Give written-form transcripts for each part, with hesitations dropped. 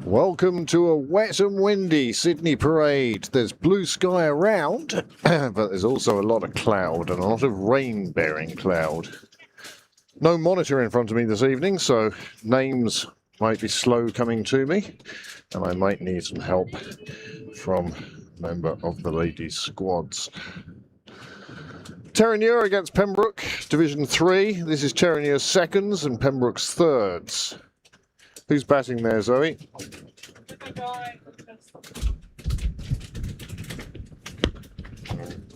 Welcome to a wet and windy Sydney parade. There's blue sky around, but there's also a lot of cloud and a lot of rain-bearing cloud. No monitor in front of me this evening, so names might be slow coming to me, and I might need some help from a member of the ladies' squads. Terenure against Pembroke, Division 3. This is Terenure's seconds and Pembroke's thirds. Who's batting there, Zoe?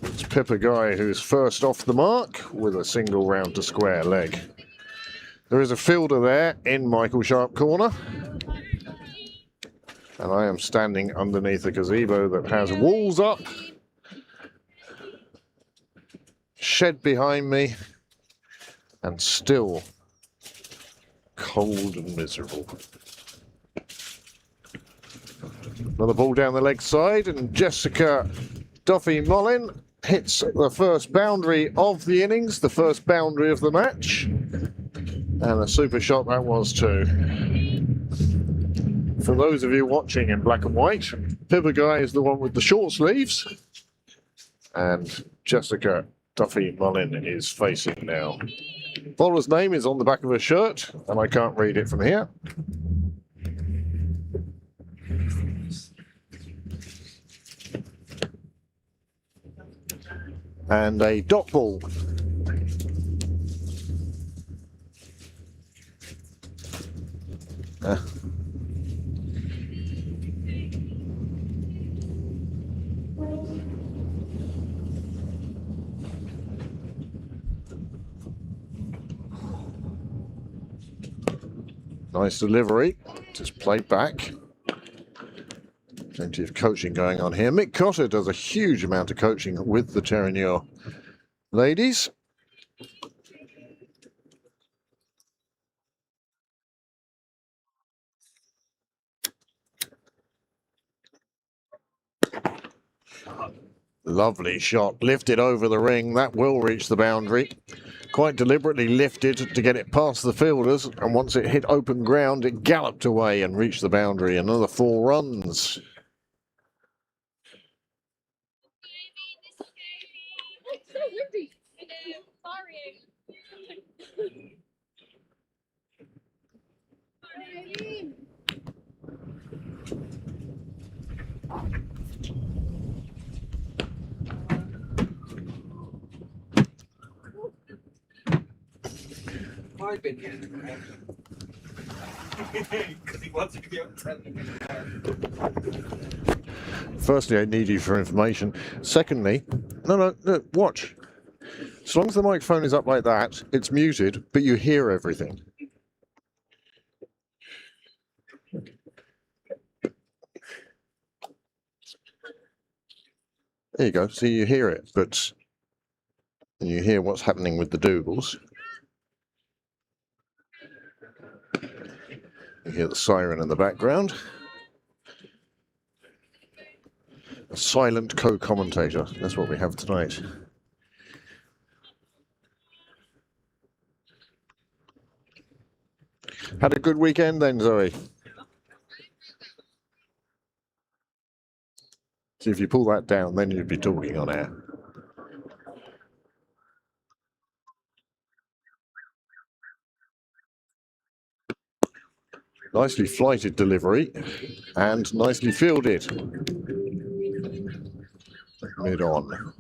It's Pippa Guy who's first off the mark with a single round to square leg. There is a fielder there in Michael Sharp corner. And I am standing underneath a gazebo that has walls up, shed behind me, and still cold and miserable. Another ball down the leg side, and Jessica Duffy-Mollin hits the first boundary of the innings, the first boundary of the match. And a super shot that was too. For those of you watching in black and white, Pippa Guy is the one with the short sleeves, and Jessica Duffy-Mollin is facing now. Bowler's name is on the back of her shirt, and I can't read it from here. And a dot ball. Nice delivery, just played back. Plenty of coaching going on here. Mick Cotter does a huge amount of coaching with the Terenure ladies. Lovely shot, lifted over the ring. That will reach the boundary. Quite deliberately lifted to get it past the fielders, and once it hit open ground, it galloped away and reached the boundary. Another 4 runs. I've been here because he wants to be able to tell me. Firstly, I need you for information. Secondly, no, watch. As long as the microphone is up like that, it's muted, but you hear everything. There you go. So you hear it, but you hear what's happening with the doodles. You hear the siren in the background. A silent co-commentator. That's what we have tonight. Had a good weekend then, Zoe? See, if you pull that down, then you'd be talking on air. Nicely flighted delivery and nicely fielded. Mid on.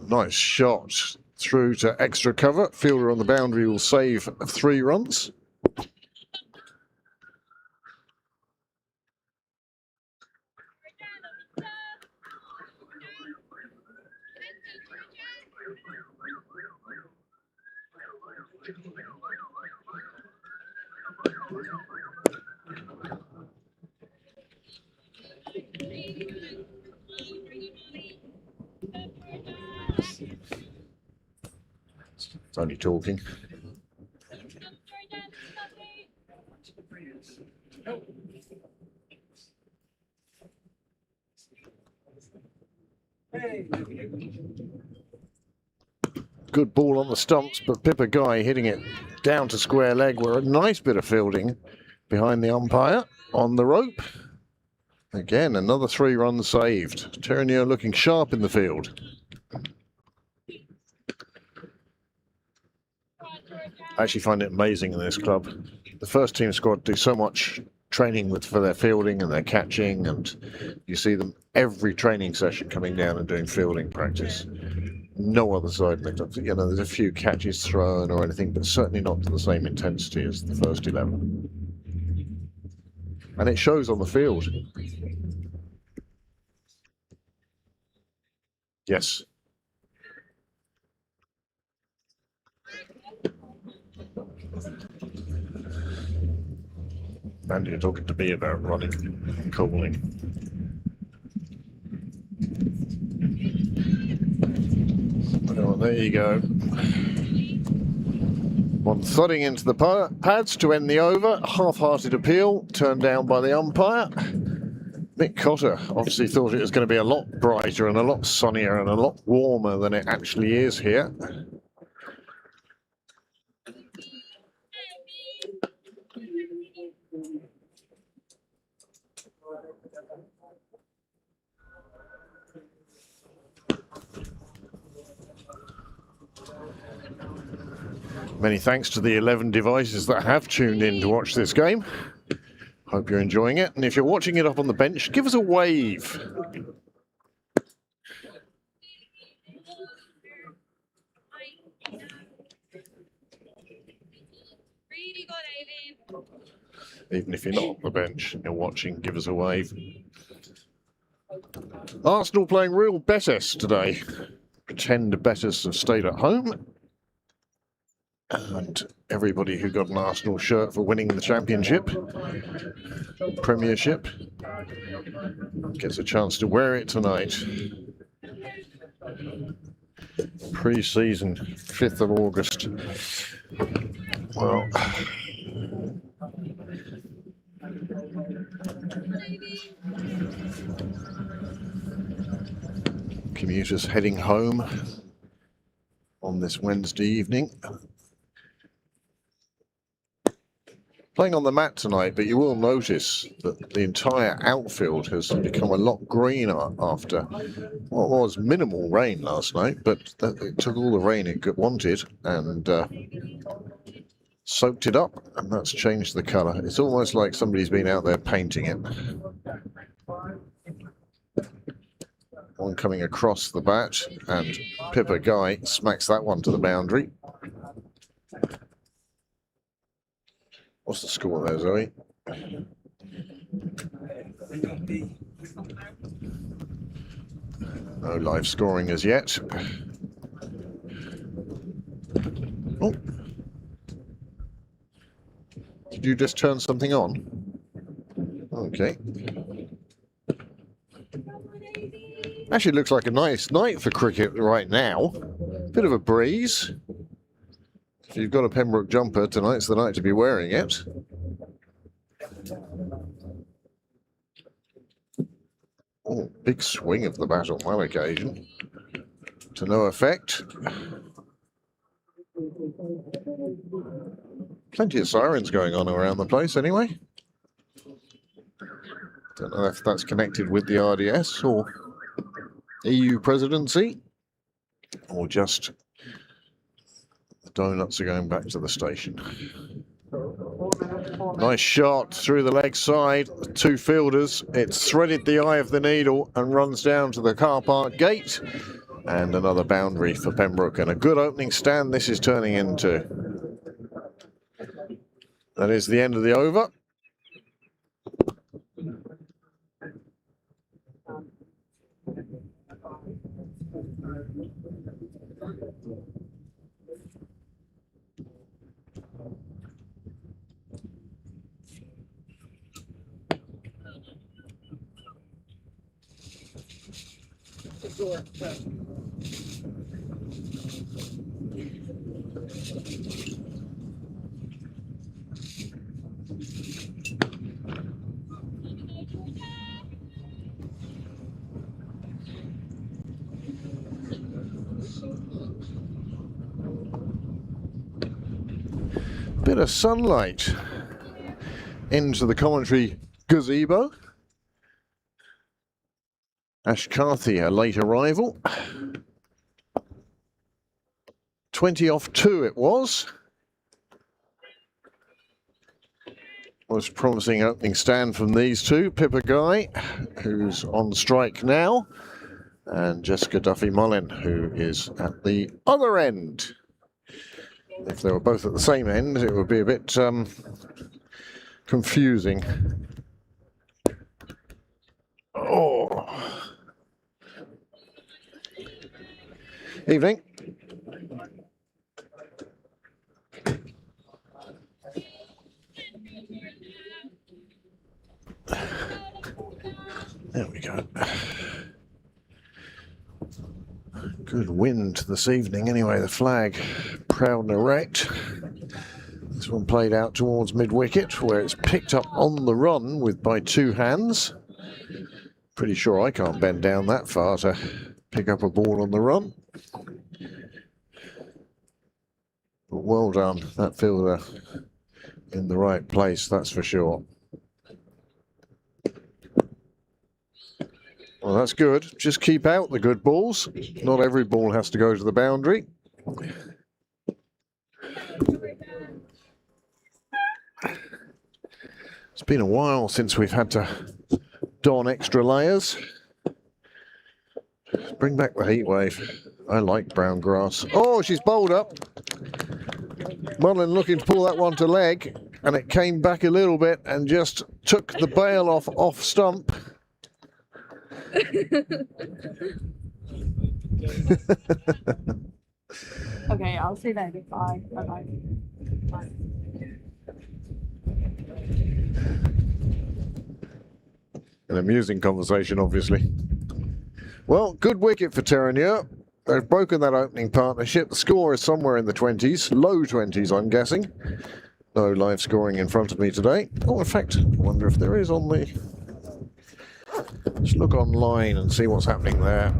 Nice shot through to extra cover. Fielder on the boundary will save 3 runs. It's only talking. Good ball on the stumps, but Pippa Guy hitting it down to square leg. Were a nice bit of fielding behind the umpire on the rope. Again, another 3 runs saved. Terenure looking sharp in the field. I actually find it amazing in this club. The first team squad do so much training for their fielding and their catching, and you see them every training session coming down and doing fielding practice. No other side in the club. You know, there's a few catches thrown or anything, but certainly not to the same intensity as the first 11. And it shows on the field. Yes. And you're talking to me about running and calling. Well, there you go. One thudding into the pads to end the over. Half-hearted appeal, turned down by the umpire. Mick Cotter obviously thought it was going to be a lot brighter and a lot sunnier and a lot warmer than it actually is here. Many thanks to the 11 devices that have tuned in to watch this game. Hope you're enjoying it. And if you're watching it up on the bench, give us a wave. Even if you're not on the bench and you're watching, give us a wave. Arsenal playing real Betis today. Pretend Betis have stayed at home. And everybody who got an Arsenal shirt for winning the championship, Premiership, gets a chance to wear it tonight. Pre-season, 5th of August. Well, commuters heading home on this Wednesday evening. Playing on the mat tonight, but you will notice that the entire outfield has become a lot greener after what was minimal rain last night, but it took all the rain it wanted and soaked it up, and that's changed the colour. It's almost like somebody's been out there painting it. One coming across the bat, and Pippa Guy smacks that one to the boundary. What's the score there, Zoe? No live scoring as yet. Oh. Did you just turn something on? Okay. Actually looks like a nice night for cricket right now. Bit of a breeze. If you've got a Pembroke jumper, tonight's the night to be wearing it. Oh, big swing of the bat on one occasion. To no effect. Plenty of sirens going on around the place anyway. Don't know if that's connected with the RDS or EU presidency, or just the donuts are going back to the station. Nice shot through the leg side, 2 fielders. It's threaded the eye of the needle and runs down to the car park gate. And another boundary for Pembroke, and a good opening stand this is turning into. That is the end of the over. Bit of sunlight into the commentary gazebo. Ashkarthi, a late arrival. 20 off 2 it was. Was promising opening stand from these two. Pippa Guy, who's on strike now, and Jessica Duffy-Mullin, who is at the other end. If they were both at the same end, it would be a bit confusing. Oh. Evening. There we go. Good wind this evening anyway, the flag proud and erect. This one played out towards mid-wicket where it's picked up on the run by 2 hands. Pretty sure I can't bend down that far to pick up a ball on the run. But well done, that fielder in the right place, that's for sure. Well, that's good. Just keep out the good balls. Not every ball has to go to the boundary. It's been a while since we've had to don extra layers. Bring back the heat wave. I like brown grass. Oh, she's bowled up. Mullin looking to pull that one to leg, and it came back a little bit and just took the bail off stump. Okay, I'll see that. Bye. Bye-bye. Bye. An amusing conversation, obviously. Well, good wicket for Terenure. They've broken that opening partnership. The score is somewhere in the 20s, low 20s, I'm guessing. No live scoring in front of me today. Oh, in fact, I wonder if there is on the... Let's look online and see what's happening there.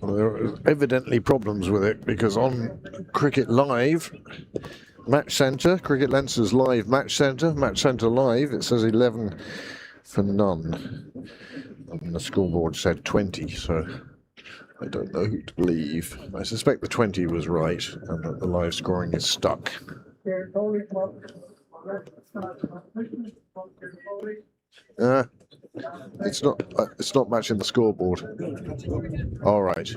Well, there are evidently problems with it because on Cricket Live, Match Centre, Cricket Lenses Live Match Centre Live, it says 11 for none. And the scoreboard said 20, so I don't know who to believe. I suspect the 20 was right and that the live scoring is stuck. It's not matching the scoreboard. All right.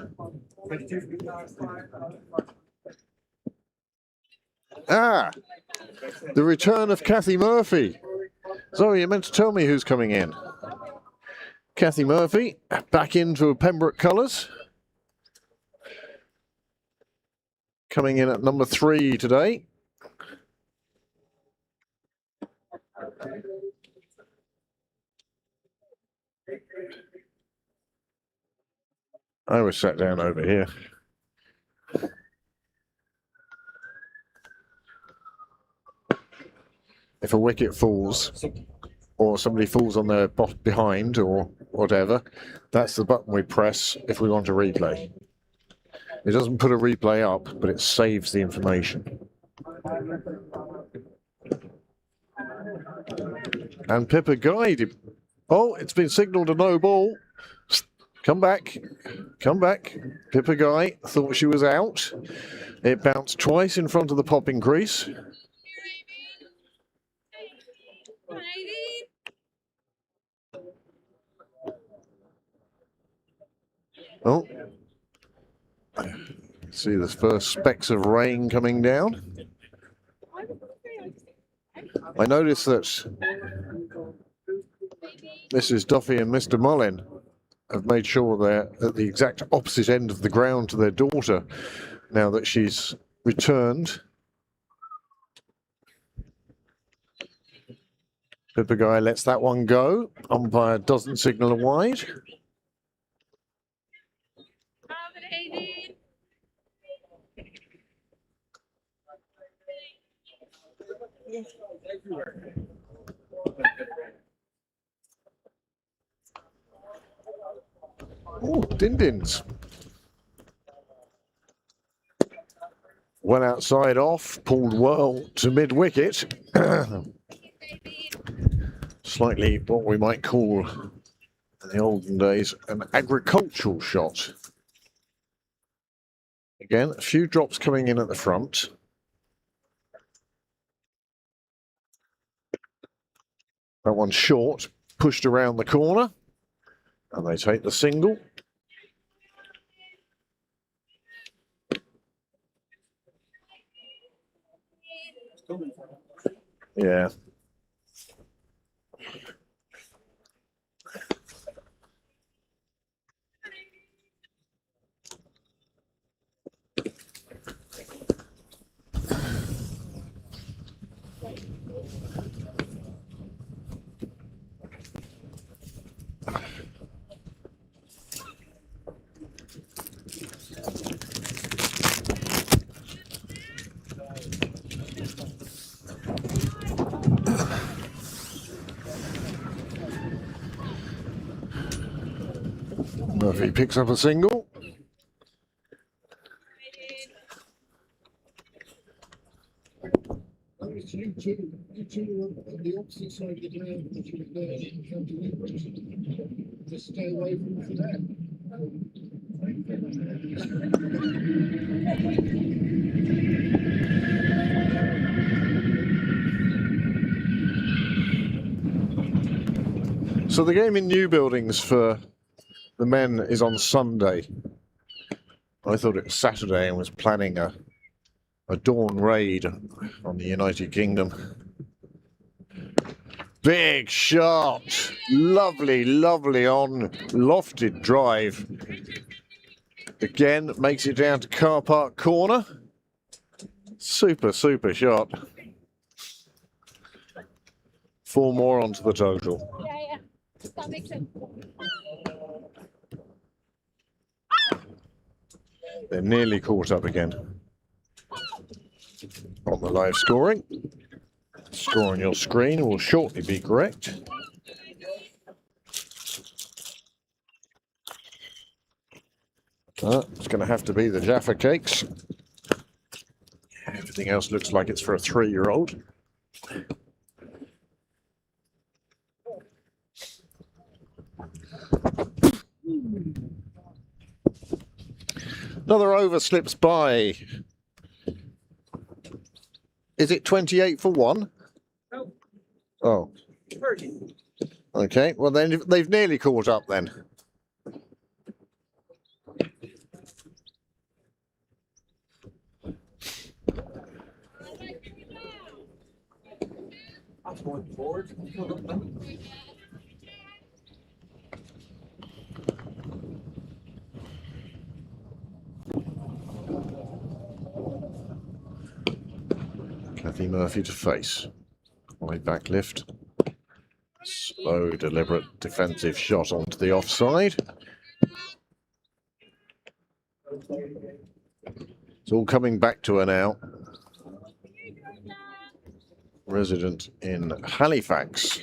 Ah, the return of Kathy Murphy. Zoe, you meant to tell me who's coming in. Kathy Murphy back into Pembroke colours. Coming in at number 3 today. I was sat down over here. If a wicket falls, or somebody falls on their behind, or whatever, that's the button we press if we want a replay. It doesn't put a replay up, but it saves the information. And Pippa guided. Oh, it's been signalled a no ball. Come back. Come back. Pippa Guy thought she was out. It bounced twice in front of the popping crease. Oh. See the first specks of rain coming down. I noticed that Mrs. Duffy and Mr. Mullin have made sure they're at the exact opposite end of the ground to their daughter now that she's returned. Pippa lets that one go. Umpire doesn't signal a wide. Oh, din-dins. Well outside off, pulled well to mid-wicket. Slightly what we might call, in the olden days, an agricultural shot. Again, a few drops coming in at the front. That one's short, pushed around the corner, and they take the single. Yeah. Murphy picks up a single. The opposite side of the ground, which was there in front of it, just stay away from that. So the game in New Buildings for the men is on Sunday. I thought it was Saturday and was planning a dawn raid on the United Kingdom. Big shot. Lovely, lovely on lofted drive. Again, makes it down to car park corner. Super, super shot. 4 more onto the total. Yeah. That makes sense. They're nearly caught up again. On the live scoring. Score on your screen will shortly be correct. It's going to have to be the Jaffa cakes. Everything else looks like it's for a 3-year-old. Another over slips by. Is it 28 for 1? No. Oh. 30. Okay, well then they've nearly caught up then. I'm going forward. Kathy Murphy to face. Wide back lift. Slow, deliberate defensive shot onto the offside. It's all coming back to her now. Resident in Halifax.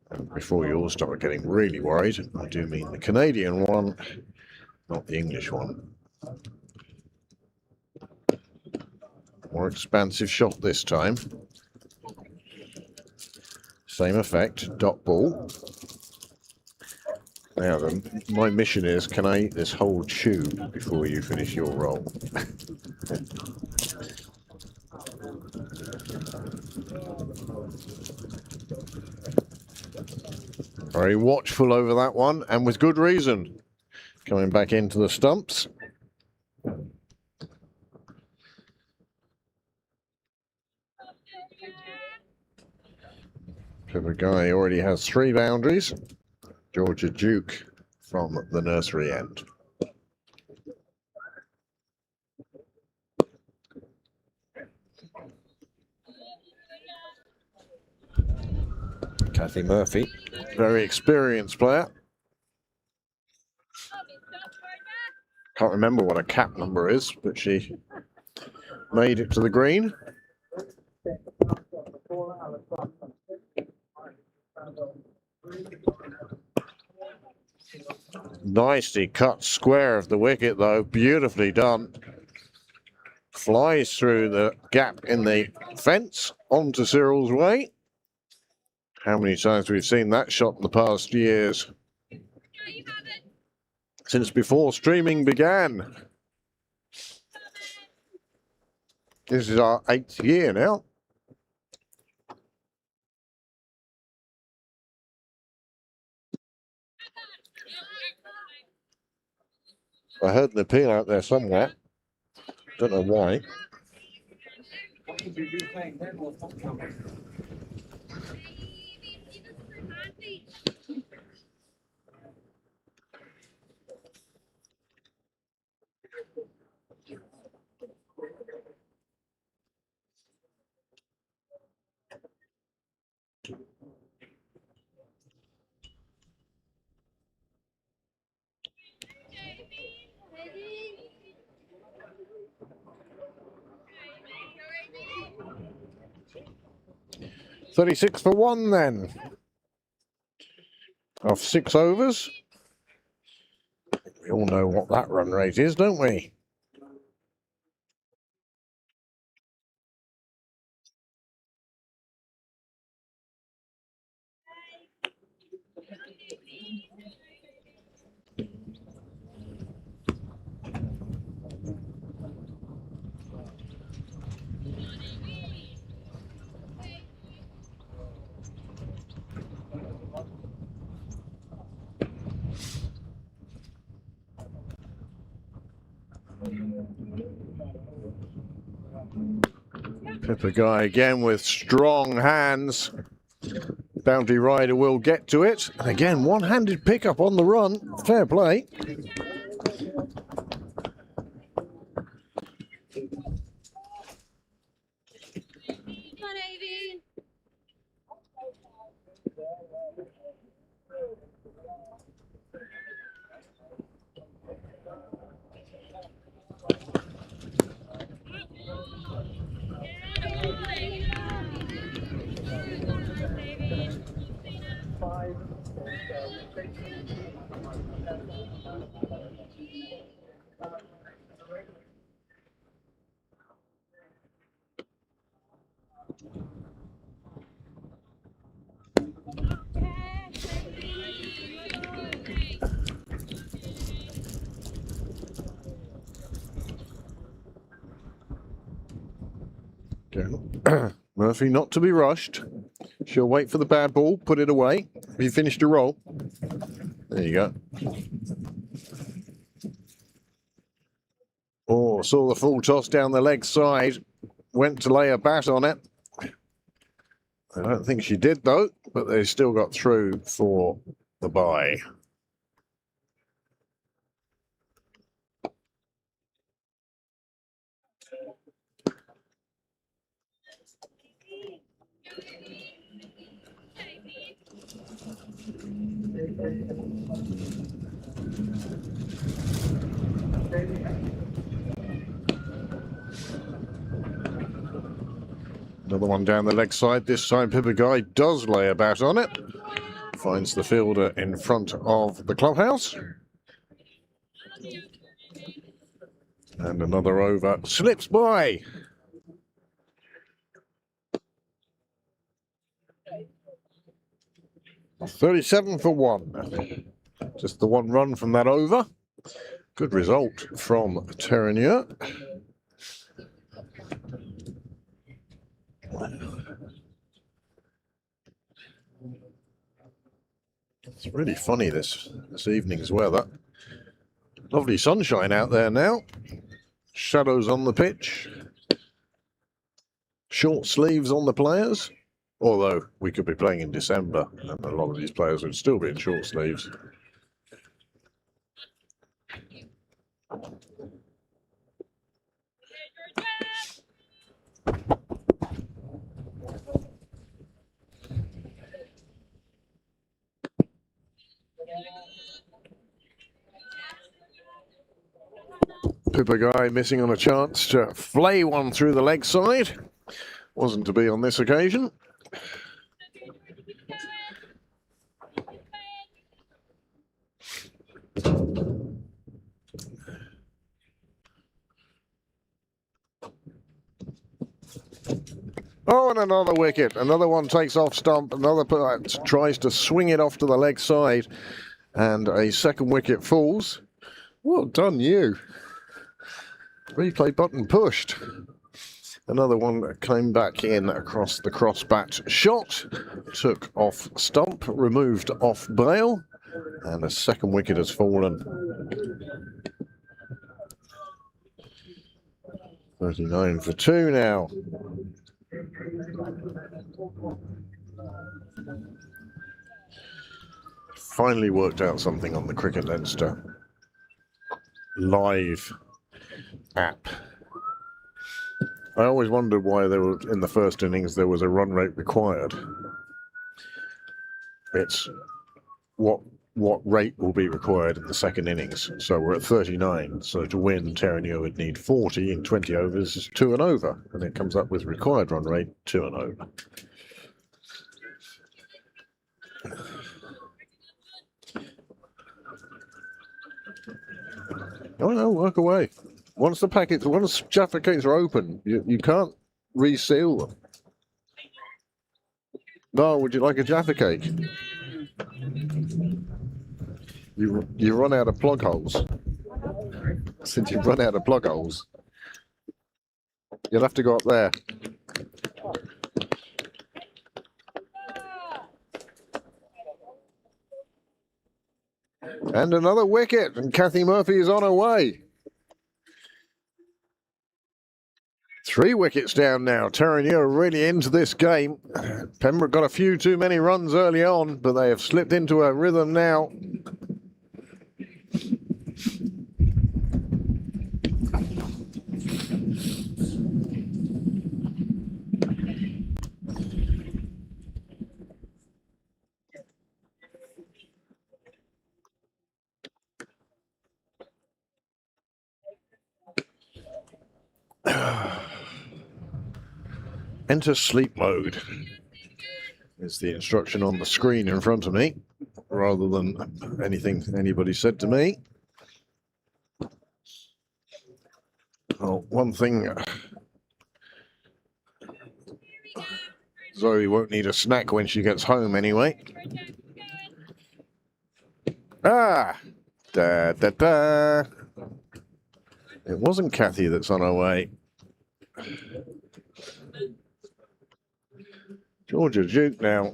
And before you all start getting really worried, I do mean the Canadian one, not the English one. More expansive shot this time. Same effect, dot ball. Now then, my mission is, can I eat this whole tube before you finish your roll? Very watchful over that one, and with good reason. Coming back into the stumps. Pippa already has 3 boundaries. Georgia Duke from the nursery end. Kathy Murphy, very experienced player. Can't remember what her cap number is, but she made it to the green. Nicely cut square of the wicket, though. Beautifully done. Flies through the gap in the fence onto Cyril's way. How many times we've seen that shot in the past years? Since before streaming began. This is our 8th year now. I heard an appeal out there somewhere. Don't know why. 36 for 1 then. Off 6 overs. We all know what that run rate is, don't we? Pippa Guy again with strong hands. Bounty Rider will get to it. And again, one-handed pickup on the run. Fair play. Murphy not to be rushed. She'll wait for the bad ball, put it away. Have you finished your roll? There you go. Oh, saw the full toss down the leg side. Went to lay a bat on it. I don't think she did, though, but they still got through for the bye. Another one down the leg side. This time Pippa Guy does lay a bat on it. Finds the fielder in front of the clubhouse. And another over slips by. $37 for 1. Just the one run from that over. Good result from Terenure. It's really funny this evening's weather. Lovely sunshine out there now. Shadows on the pitch. Short sleeves on the players. Although we could be playing in December and a lot of these players would still be in short sleeves. Pippa Guy missing on a chance to flay one through the leg side. Wasn't to be on this occasion. Oh, and another wicket. Another one takes off stump. Another tries to swing it off to the leg side. And a second wicket falls. Well done, you. Replay button pushed. Another one came back in across the crossbat shot. Took off stump, removed off bail. And a second wicket has fallen. 39 for 2 now. Finally worked out something on the Cricket Leinster live app. I always wondered why there were, in the first innings there was a run rate required. It's what rate will be required in the second innings. So we're at 39. So to win, Terenure would need 40 in 20 overs, 2 and over. And it comes up with required run rate, 2 and over. Oh no, work away. Once Jaffa cakes are open, you can't reseal them. No, would you like a Jaffa cake? You run out of plug holes. Since you've run out of plug holes, you'll have to go up there. And another wicket, and Kathy Murphy is on her way. 3 wickets down now. Terenure really into this game. Pembroke got a few too many runs early on, but they have slipped into a rhythm now. Enter sleep mode is the instruction on the screen in front of me, rather than anything anybody said to me. Well, one thing, Zoe won't need a snack when she gets home anyway. Ah! Da da da! It wasn't Kathy that's on her way. Georgia Duke now.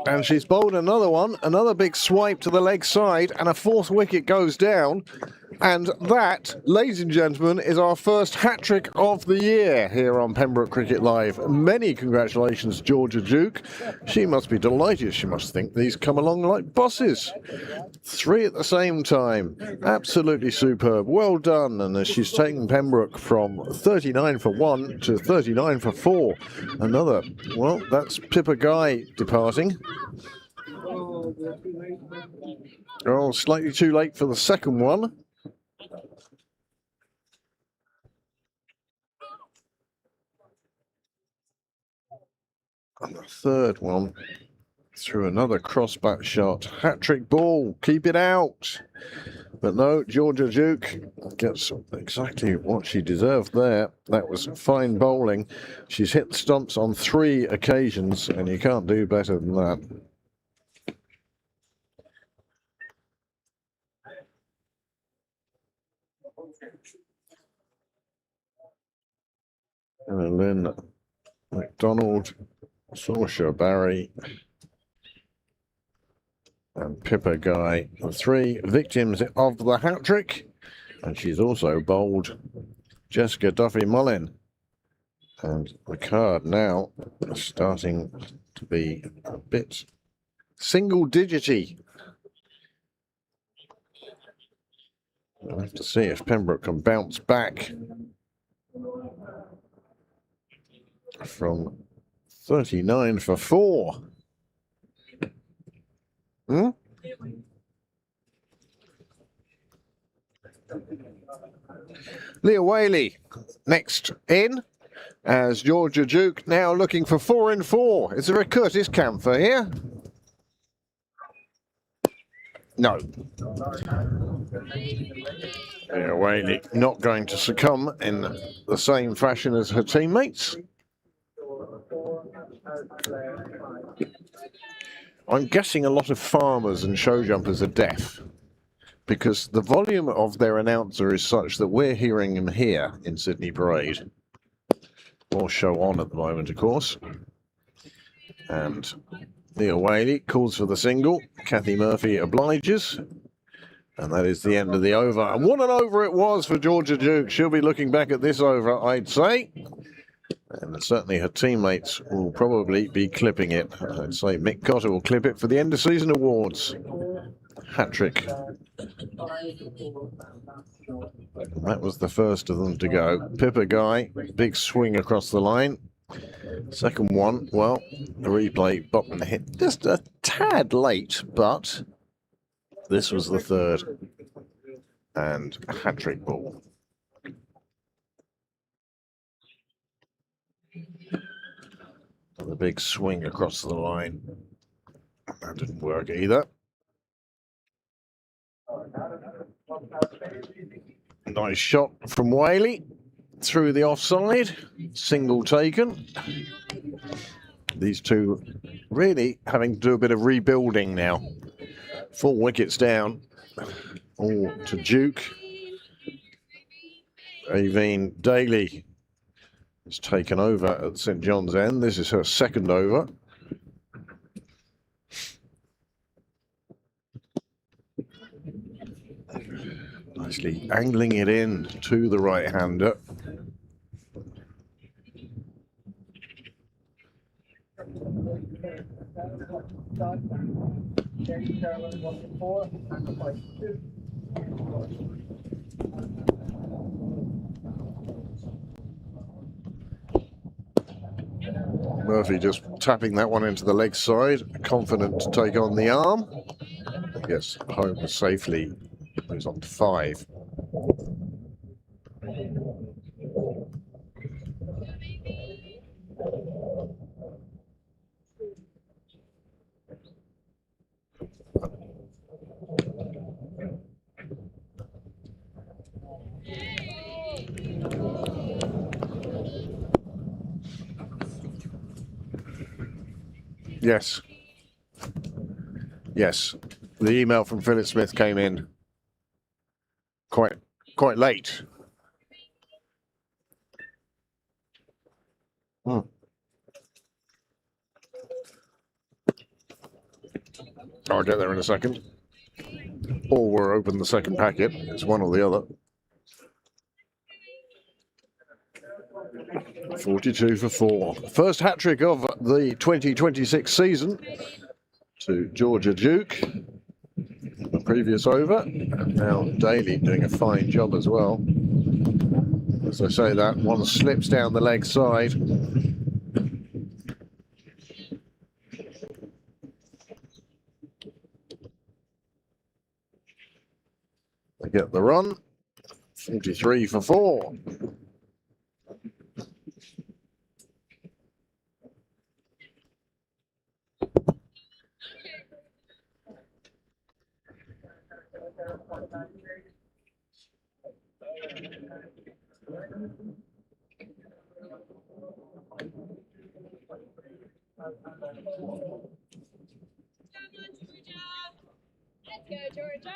And she's bowled another one, another big swipe to the leg side, and a 4th wicket goes down. And that, ladies and gentlemen, is our first hat-trick of the year here on Pembroke Cricket Live. Many congratulations, Georgia Duke. She must be delighted. She must think these come along like buses. 3 at the same time. Absolutely superb. Well done. And as she's taken Pembroke from 39 for 1 to 39 for 4. Another, well, that's Pippa Guy departing. Oh, slightly too late for the second one. And the third one through another crossbat shot. Hat-trick ball, keep it out. But no, Georgia Duke gets exactly what she deserved there. That was fine bowling. She's hit the stumps on 3 occasions, and you can't do better than that. And Lynn McDonald, Saoirse Barry, and Pippa Guy, the 3 victims of the hat-trick. And she's also bowled Jessica Duffy-Mullin. And the card now starting to be a bit single-digity. We'll have to see if Pembroke can bounce back from 39 for 4. Leah Whaley next in, as Georgia Duke now looking for 4 in 4. Is there a Curtis Camphor here? No. Leah Whaley not going to succumb in the same fashion as her teammates. I'm guessing a lot of farmers and show jumpers are deaf, because the volume of their announcer is such that we're hearing him here in Sydney Parade. More show on at the moment, of course. And Leah Whaley calls for the single. Kathy Murphy obliges. And that is the end of the over. And what an over it was for Georgia Duke. She'll be looking back at this over, I'd say. And certainly her teammates will probably be clipping it. I'd say Mick Cotter will clip it for the end of season awards. Hat-trick. That was the first of them to go. Pippa Guy, big swing across the line. Second one, well, the replay bottom hit just a tad late, but this was the third. And a hat-trick ball. And the big swing across the line. That didn't work either. Nice shot from Whaley through the offside. Single taken. These two really having to do a bit of rebuilding now. 4 wickets down. All to Duke. Aveen Daly has taken over at St John's End. This is her second over. Nicely angling it in to the right-hander. Murphy just tapping that one into the leg side, confident to take on the arm. Yes, home safely. Moves on to 5. Yes. Yes. The email from Philip Smith came in quite late. I'll get there in a second. Or we'll open the second packet. It's one or the other. 42 for 4. First hat-trick of the 2026 season to Georgia Duke. The previous over. And now Daly doing a fine job as well. As I say that, one slips down the leg side. They get the run. 43 for 4. Let's go, Georgia!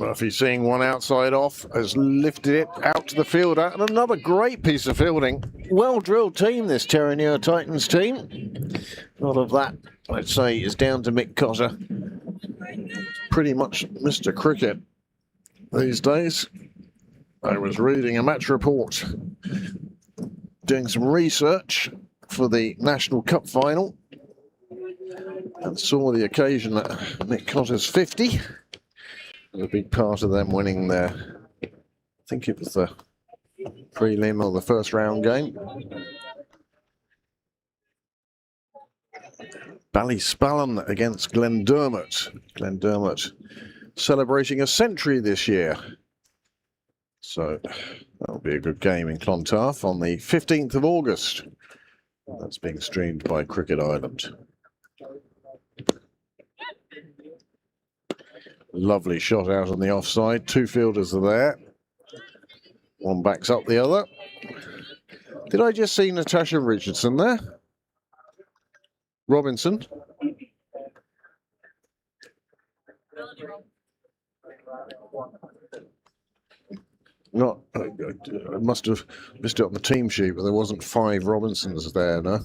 Murphy, seeing one outside off, has lifted it out to the fielder, and another great piece of fielding. Well-drilled team, this Terenure Titans team. A lot of that, I'd say, is down to Mick Cotter. Pretty much Mr. Cricket these days. I was reading a match report, doing some research for the National Cup final, and saw the occasion that Mick Cotter's 50 was a big part of them winning their, I think it was the prelim or the first round game. Ballyspellin against Glendermot. Glendermot celebrating a century this year. So that'll be a good game in Clontarf on the 15th of August. That's being streamed by Cricket Ireland. Lovely shot out on the offside. Two fielders are there. One backs up the other. Did I just see Natasha Richardson there? Robinson. Not, I must have missed it on the team sheet, but there wasn't 5 Robinsons there, no?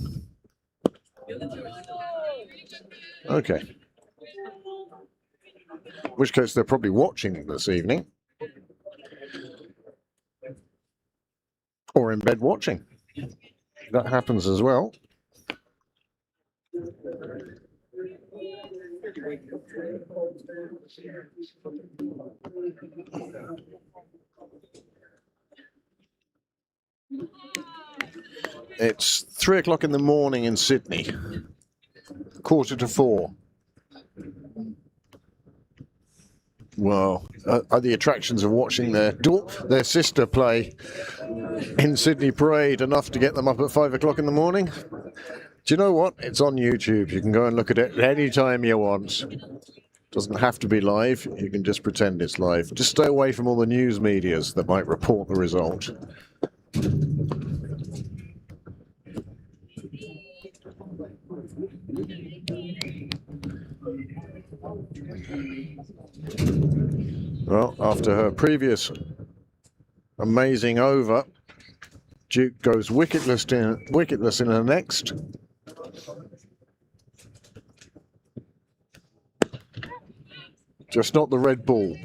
Okay. In which case they're probably watching this evening. Or in bed watching. That happens as well. It's 3 o'clock in the morning in Sydney. 3:45. Well, are the attractions of watching their sister play in Sydney Parade enough to get them up at 5 o'clock in the morning? Do you know what? It's on YouTube. You can go and look at it any time you want. Doesn't have to be live. You can just pretend it's live. Just stay away from all the news medias that might report the result. Well, after her previous amazing over, Duke goes wicketless in her next. Just not the red ball.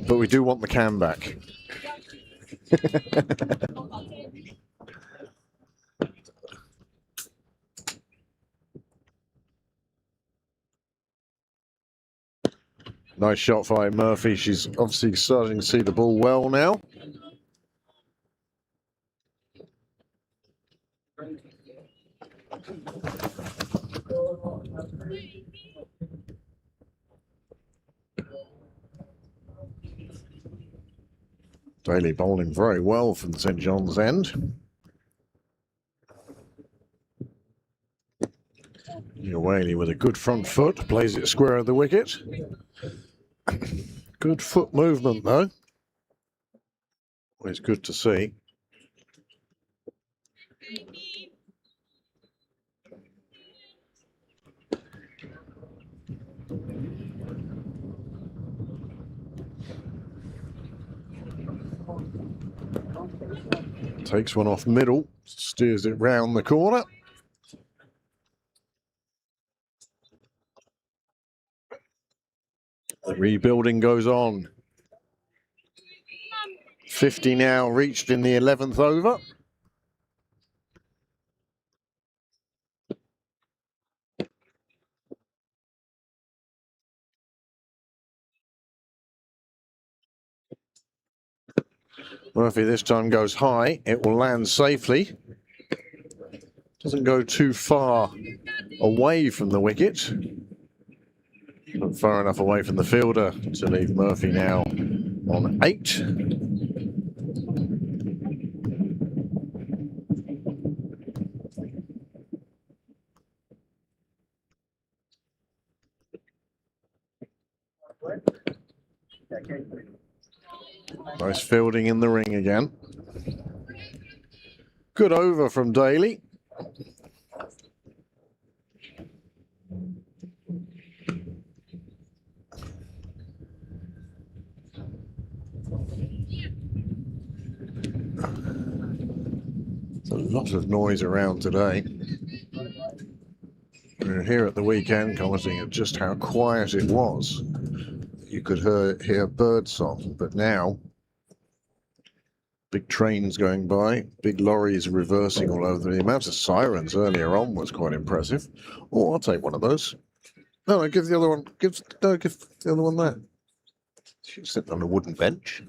But we do want the can back. Nice shot by Murphy. She's obviously starting to see the ball well now. Daly bowling very well from St John's end. Whaley with a good front foot, plays it square of the wicket. Good foot movement though. Always good to see. Takes one off middle, steers it round the corner. The rebuilding goes on. 50 now reached in the 11th over. Murphy this time goes high. It will land safely. Doesn't go too far away from the wicket. Not far enough away from the fielder to leave Murphy now on 8. Nice fielding in the ring again. Good over from Daly. lot of noise around today. We were here at the weekend commenting at just how quiet it was. You could hear bird song, but now big trains going by, big lorries reversing all over. The amount of sirens earlier on was quite impressive. Oh, I'll take one of those. No, give the other one. Give the other one there. She's sitting on a wooden bench.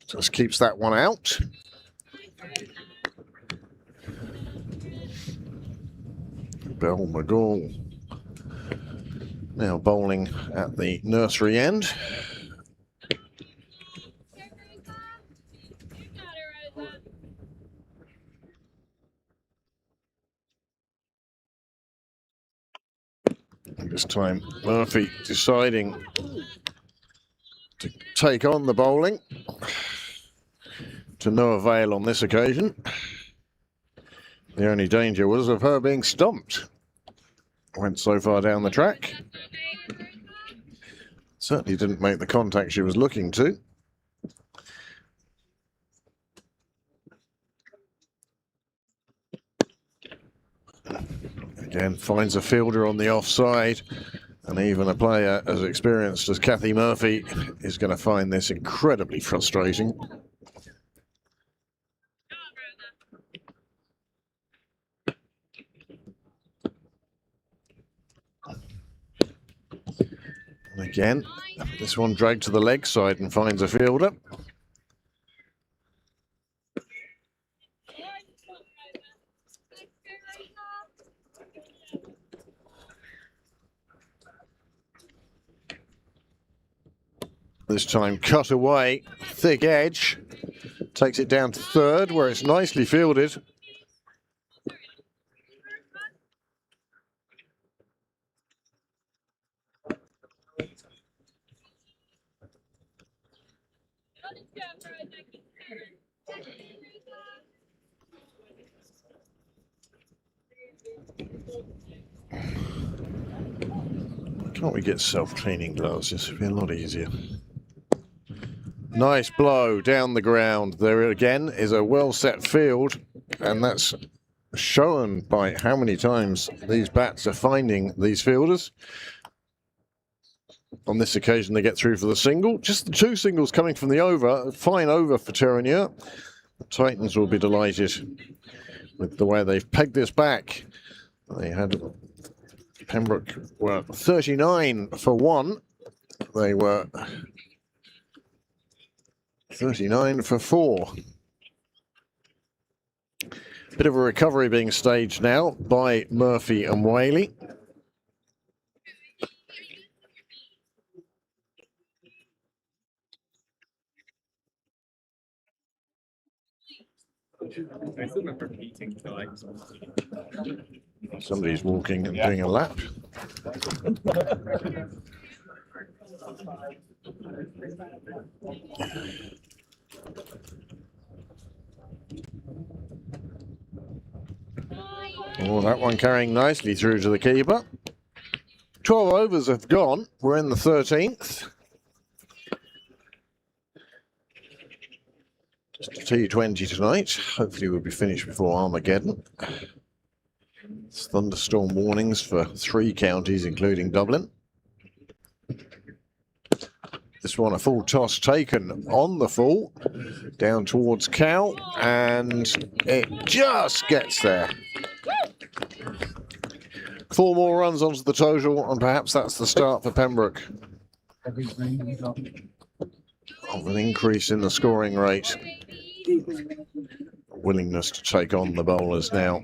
Just keeps that one out. Bell McGall now bowling at the nursery end. And this time Murphy deciding to take on the bowling, to no avail on this occasion. The only danger was of her being stumped. Went so far down the track. Certainly didn't make the contact she was looking to. Again, finds a fielder on the offside, and even a player as experienced as Kathy Murphy is going to find this incredibly frustrating. And again, this one dragged to the leg side and finds a fielder. This time cut away, thick edge, takes it down to third where it's nicely fielded. Can't we get self-cleaning gloves? This would be a lot easier. Nice blow down the ground. There again is a well-set field, and that's shown by how many times these bats are finding these fielders. On this occasion, they get through for the single. Just the two singles coming from the over. Fine over for Terenure. The Titans will be delighted with the way they've pegged this back. They had Pembroke were 39 for 1. They were 39 for 4. Bit of a recovery being staged now by Murphy and Whaley. I still remember eating till like Somebody's walking and doing a lap. Oh, that one carrying nicely through to the keeper. 12 overs have gone. We're in the 13th. Just a T20 tonight. Hopefully we'll be finished before Armageddon. It's thunderstorm warnings for 3 counties, including Dublin. This one a full toss taken on the full, down towards Cow, and it just gets there. 4 more runs onto the total, and perhaps that's the start for Pembroke of an increase in the scoring rate. Willingness to take on the bowlers now.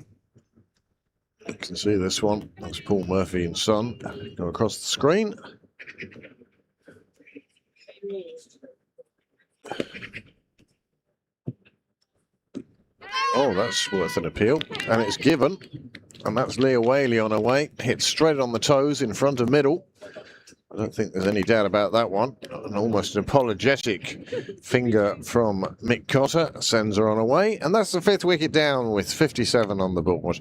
You can see this one. That's Paul Murphy and Son go across the screen. Oh, that's worth an appeal. And it's given. And that's Leah Whaley on her way. Hit straight on the toes in front of middle. I don't think there's any doubt about that one. An almost apologetic finger from Mick Cotter sends her on her way. And that's the 5th wicket down with 57 on the board.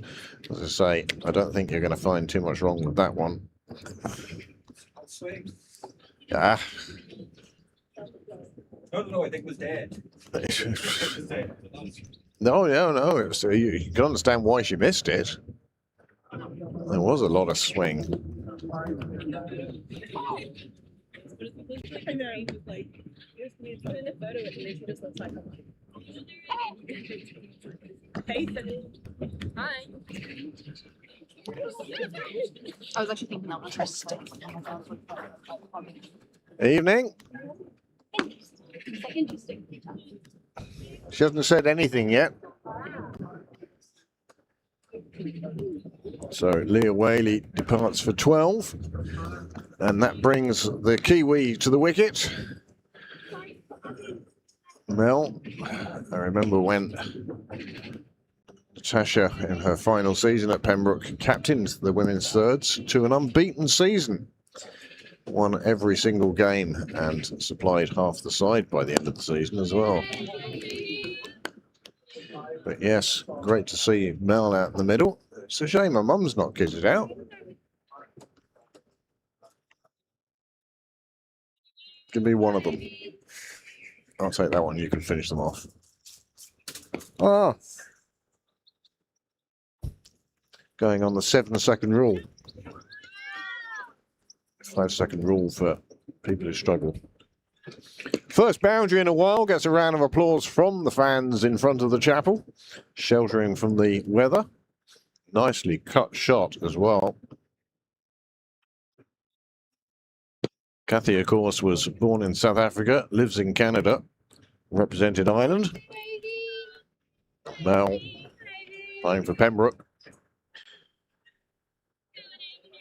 As I say, I don't think you're going to find too much wrong with that one. No, I think it was dead. It was dead. No, you can understand why she missed it. There was a lot of swing. I know, just like, you put in a photo with me, she just looks like I'm like, hey, hi. I was actually thinking that was interesting. Evening. Interesting. She hasn't said anything yet. So Leah Whaley departs for 12. And that brings the Kiwi to the wicket. Mel, I remember when Natasha, in her final season at Pembroke, captained the women's thirds to an unbeaten season. Won every single game and supplied half the side by the end of the season as well. But yes, great to see Mel out in the middle. It's a shame her mum's not kitted out. Give me one of them. I'll take that one. You can finish them off. Ah. Going on the 7-second rule. 5-second rule for people who struggle. First boundary in a while gets a round of applause from the fans in front of the chapel, sheltering from the weather. Nicely cut shot as well. Kathy, of course, was born in South Africa, lives in Canada, represented Ireland. Now playing for Pembroke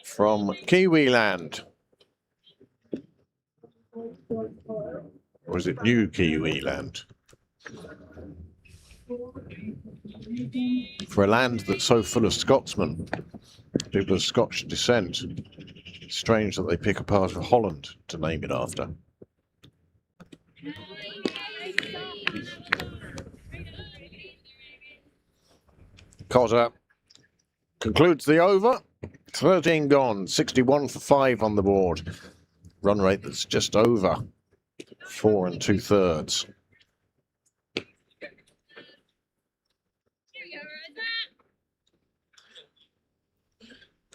from Kiwi land. Or is it New Kiwi land? For a land that's so full of Scotsmen, people of Scotch descent, it's strange that they pick a part of Holland to name it after. Cotter concludes the over. 13 gone, 61 for 5 on the board. Run rate that's just over 4 2/3.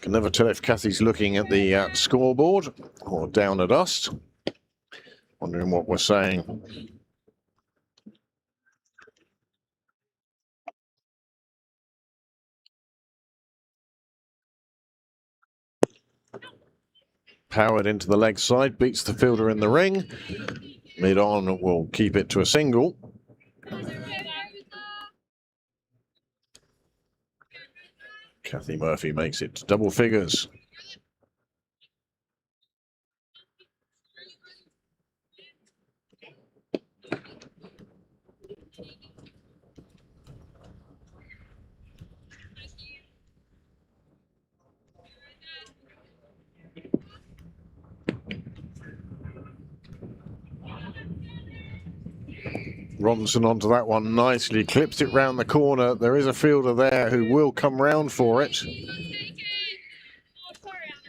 Can never tell if Kathy's looking at the scoreboard or down at us. Wondering what we're saying. Powered into the leg side, beats the fielder in the ring. Mid on will keep it to a single. Kathy Murphy makes it to double figures. Robinson onto that one nicely, clips it round the corner. There is a fielder there who will come round for it.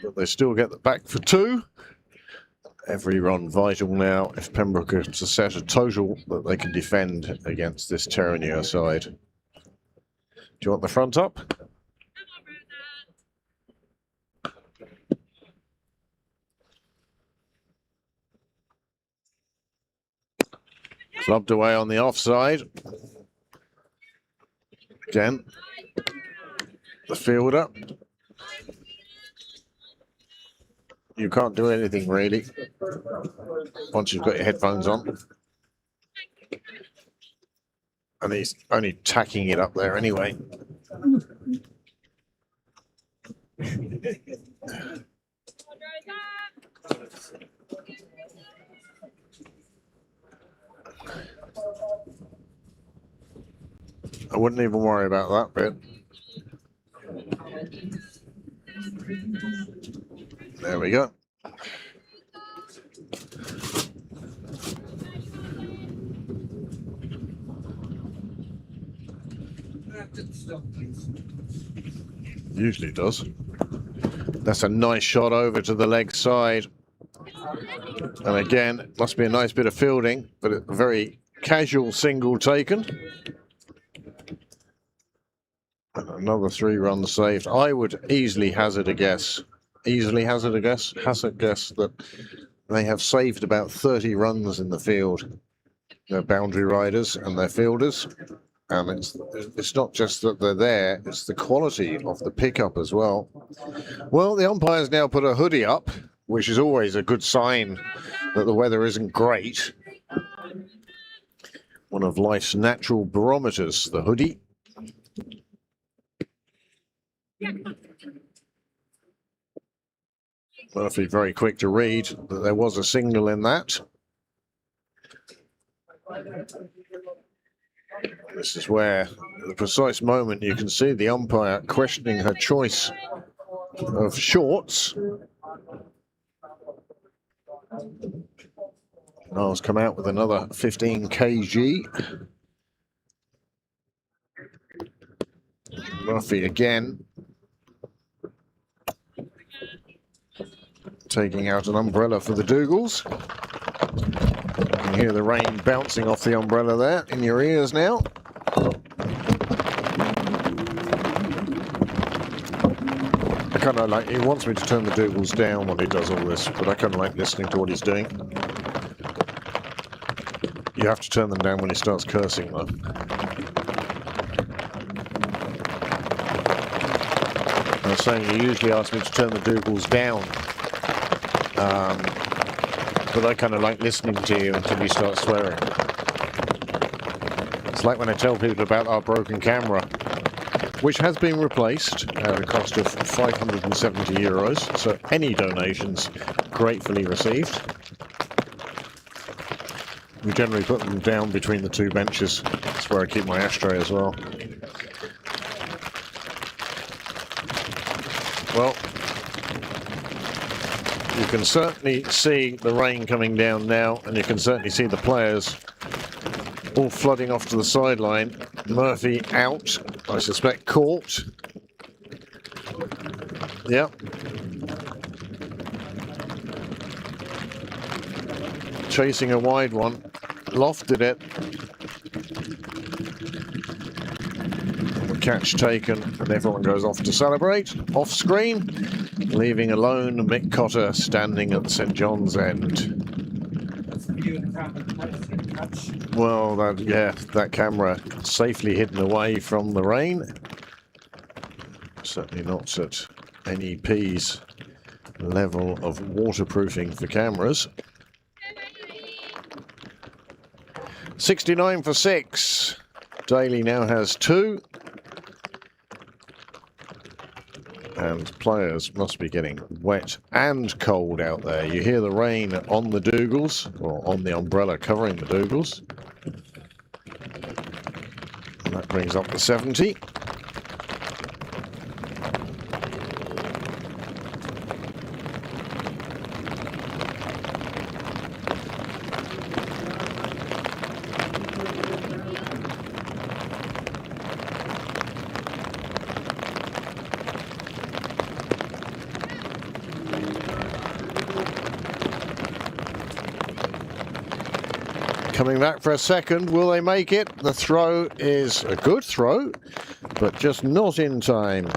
But they still get the back for 2. Every run vital now if Pembroke are to set a total that they can defend against this Terenure side. Do you want the front up? Clubbed away on the offside. Again, the fielder. You can't do anything really once you've got your headphones on. And he's only tacking it up there anyway. I wouldn't even worry about that bit. There we go. Usually does. That's a nice shot over to the leg side. And again, it must be a nice bit of fielding, but a very casual single taken. And another 3 runs saved. I would easily hazard a guess. Hazard a guess that they have saved about 30 runs in the field. Their boundary riders and their fielders. And it's not just that they're there, it's the quality of the pickup as well. Well, the umpires now put a hoodie up, which is always a good sign that the weather isn't great. One of life's natural barometers, the hoodie. Murphy very quick to read that there was a single in that. This is where, at the precise moment, you can see the umpire questioning her choice of shorts. Niles come out with another 15 kg. Murphy again. Taking out an umbrella for the Dougals. You can hear the rain bouncing off the umbrella there in your ears now. I kind of like, he wants me to turn the Dougals down when he does all this, but I kind of like listening to what he's doing. You have to turn them down when he starts cursing though. I was saying you usually ask me to turn the Dougals down. But I kind of like listening to you until you start swearing. It's like when I tell people about our broken camera, which has been replaced at a cost of €570, so any donations gratefully received. We generally put them down between the 2 benches. That's where I keep my ashtray as well. Well, you can certainly see the rain coming down now, and you can certainly see the players all flooding off to the sideline. Murphy out, I suspect caught. Yep. Chasing a wide one, lofted it. The catch taken, and everyone goes off to celebrate, off screen. Leaving alone Mick Cotter standing at the St John's end. Well, that camera safely hidden away from the rain. Certainly not at NEP's level of waterproofing for cameras. 69 for 6. Daly now has 2. And players must be getting wet and cold out there. You hear the rain on the Dougals, or on the umbrella covering the Dougals. And that brings up the 70. Coming back for a second, will they make it? The throw is a good throw, but just not in time.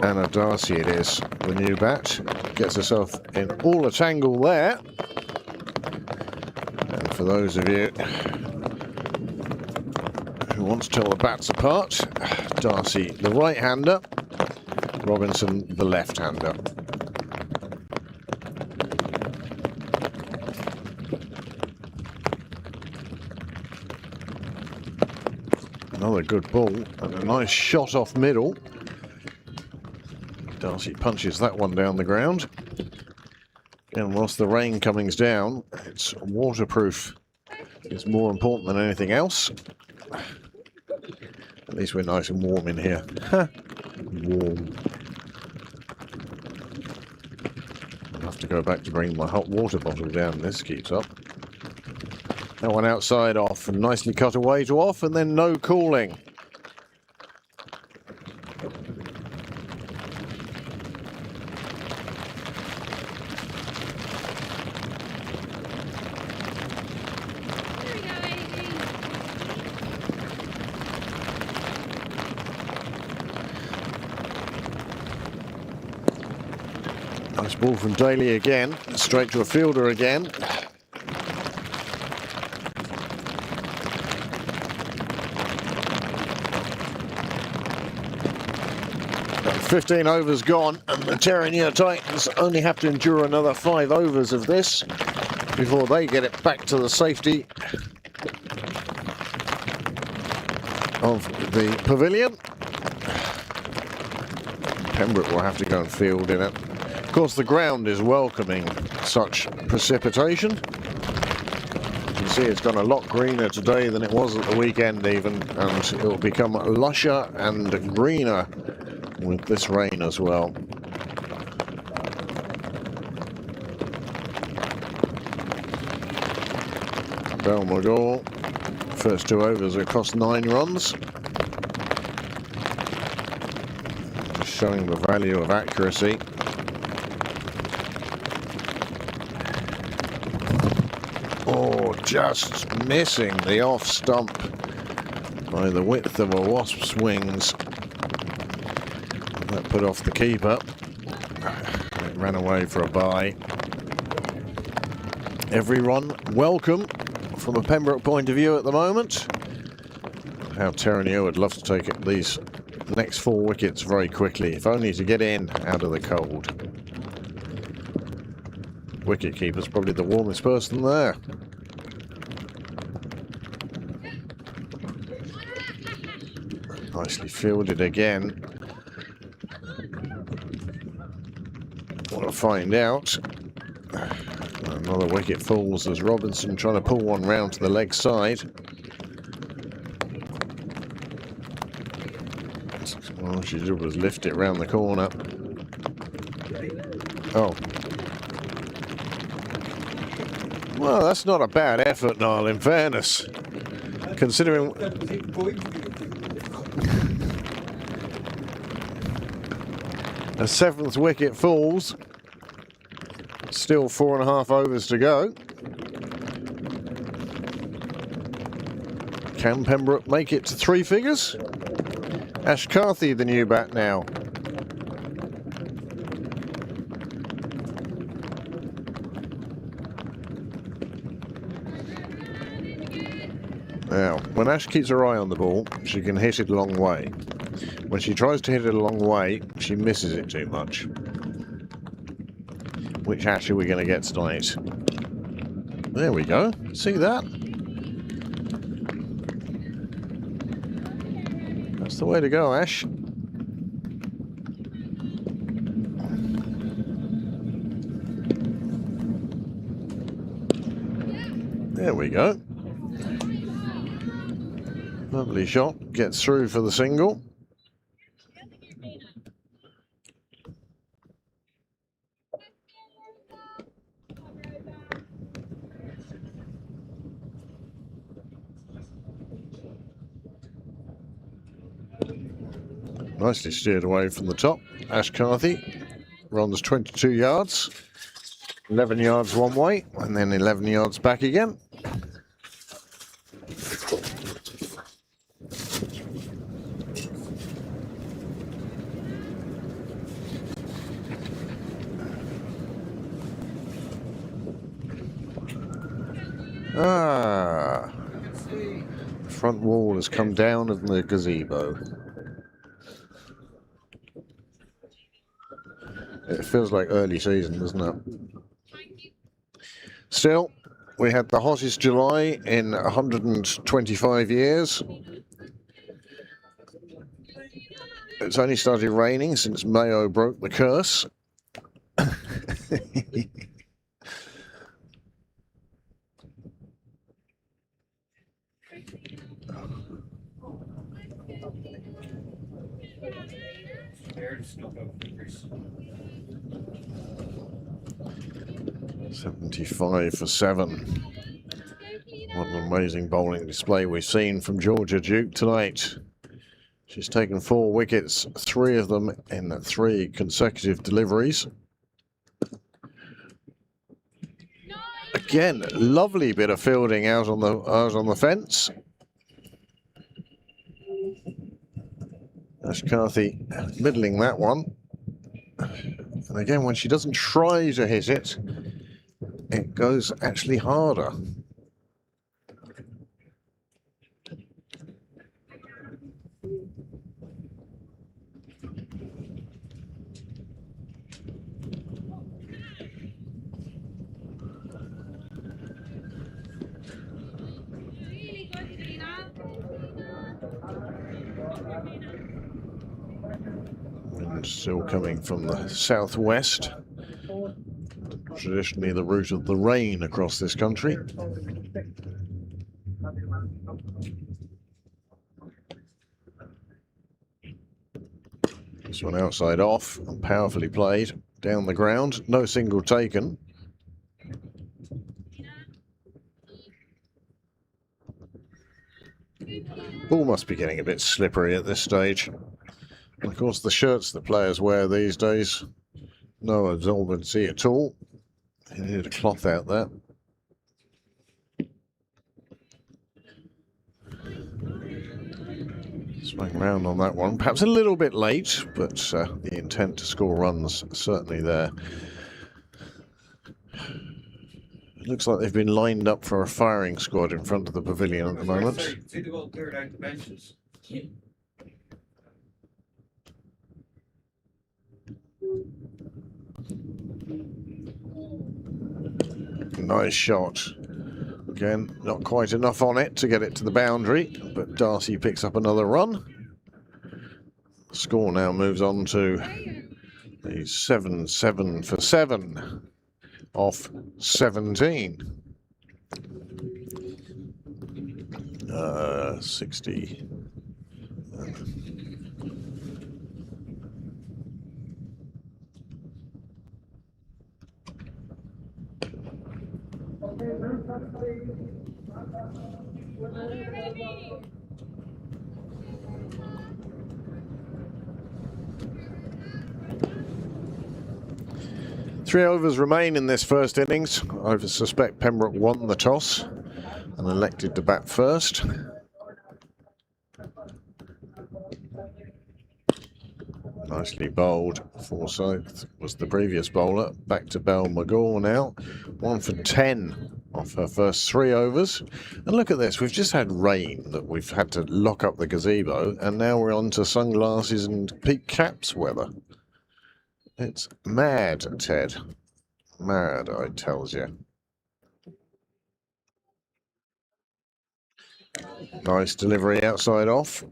Anna Darcy it is, the new bat. Gets herself in all a tangle there. And for those of you who want to tell the bats apart, Darcy the right-hander, Robinson the left-hander. Another good ball and a nice shot off middle. Darcy punches that one down the ground. And whilst the rain coming down, it's waterproof is more important than anything else. At least we're nice and warm in here. Warm. I'll have to go back to bring my hot water bottle down. This keeps up. That one outside off and nicely cut away to off, and then no cooling. Nice ball from Daly again, straight to a fielder again. 15 overs gone, and the Terenure Titans only have to endure another 5 overs of this before they get it back to the safety of the pavilion. Pembroke will have to go and field in it. Of course, the ground is welcoming such precipitation. You can see it's gone a lot greener today than it was at the weekend even, and it will become lusher and greener with this rain as well. Pembroke, first 2 overs across 9 runs. Just showing the value of accuracy. Oh, just missing the off stump by the width of a wasp's wings. That put off the keeper. It ran away for a bye. Every run welcome from a Pembroke point of view at the moment. How Terenure would love to take it these next 4 wickets very quickly, if only to get in out of the cold. Wicketkeeper's probably the warmest person there. Nicely fielded again. Want to find out. Another wicket falls as Robinson trying to pull one round to the leg side. All she did was lift it round the corner. Oh. Well, that's not a bad effort, Niall, in fairness. Considering... a 7th wicket falls. Still 4.5 overs to go. Can Pembroke make it to 3 figures? Ash Carthy, the new bat now. Now, when Ash keeps her eye on the ball, she can hit it a long way. When she tries to hit it a long way, she misses it too much. Which Ash are we going to get tonight? There we go. See that? That's the way to go, Ash. There we go. Lovely shot. Gets through for the single. Nicely steered away from the top. Ash Carthy runs 22 yards, 11 yards one way, and then 11 yards back again. Ah, the front wall has come down of the gazebo. It feels like early season, doesn't it? Still, we had the hottest July in 125 years. It's only started raining since Mayo broke the curse. there to snuff out fingers. 75 for 7. What an amazing bowling display we've seen from Georgia Duke tonight. She's taken 4 wickets, 3 of them in 3 consecutive deliveries. Again, lovely bit of fielding out on the fence. Ashkarthi middling that one. And again, when she doesn't try to hit it, it goes actually harder. Wind still coming from the southwest. Traditionally the route of the rain across this country. This one outside off, powerfully played, down the ground, no single taken. Ball must be getting a bit slippery at this stage. And of course the shirts that players wear these days, no absorbency at all. You need a cloth out there. Swung round on that one, perhaps a little bit late, but the intent to score runs certainly there. It looks like they've been lined up for a firing squad in front of the pavilion at the moment. See, they've all cleared out the benches. Nice shot. Again, not quite enough on it to get it to the boundary, but Darcy picks up another run. The score now moves on to the 7 for 7 off 17. 60. Three overs remain in this first innings. I suspect Pembroke won the toss and elected to bat first. Nicely bowled. Forsyth was the previous bowler. Back to Belle McGaw now. 1 for 10 off her first 3 overs. And look at this. We've just had rain that we've had to lock up the gazebo. And now we're on to sunglasses and peak caps weather. It's mad, Ted. Mad, I tells you. Nice delivery outside off.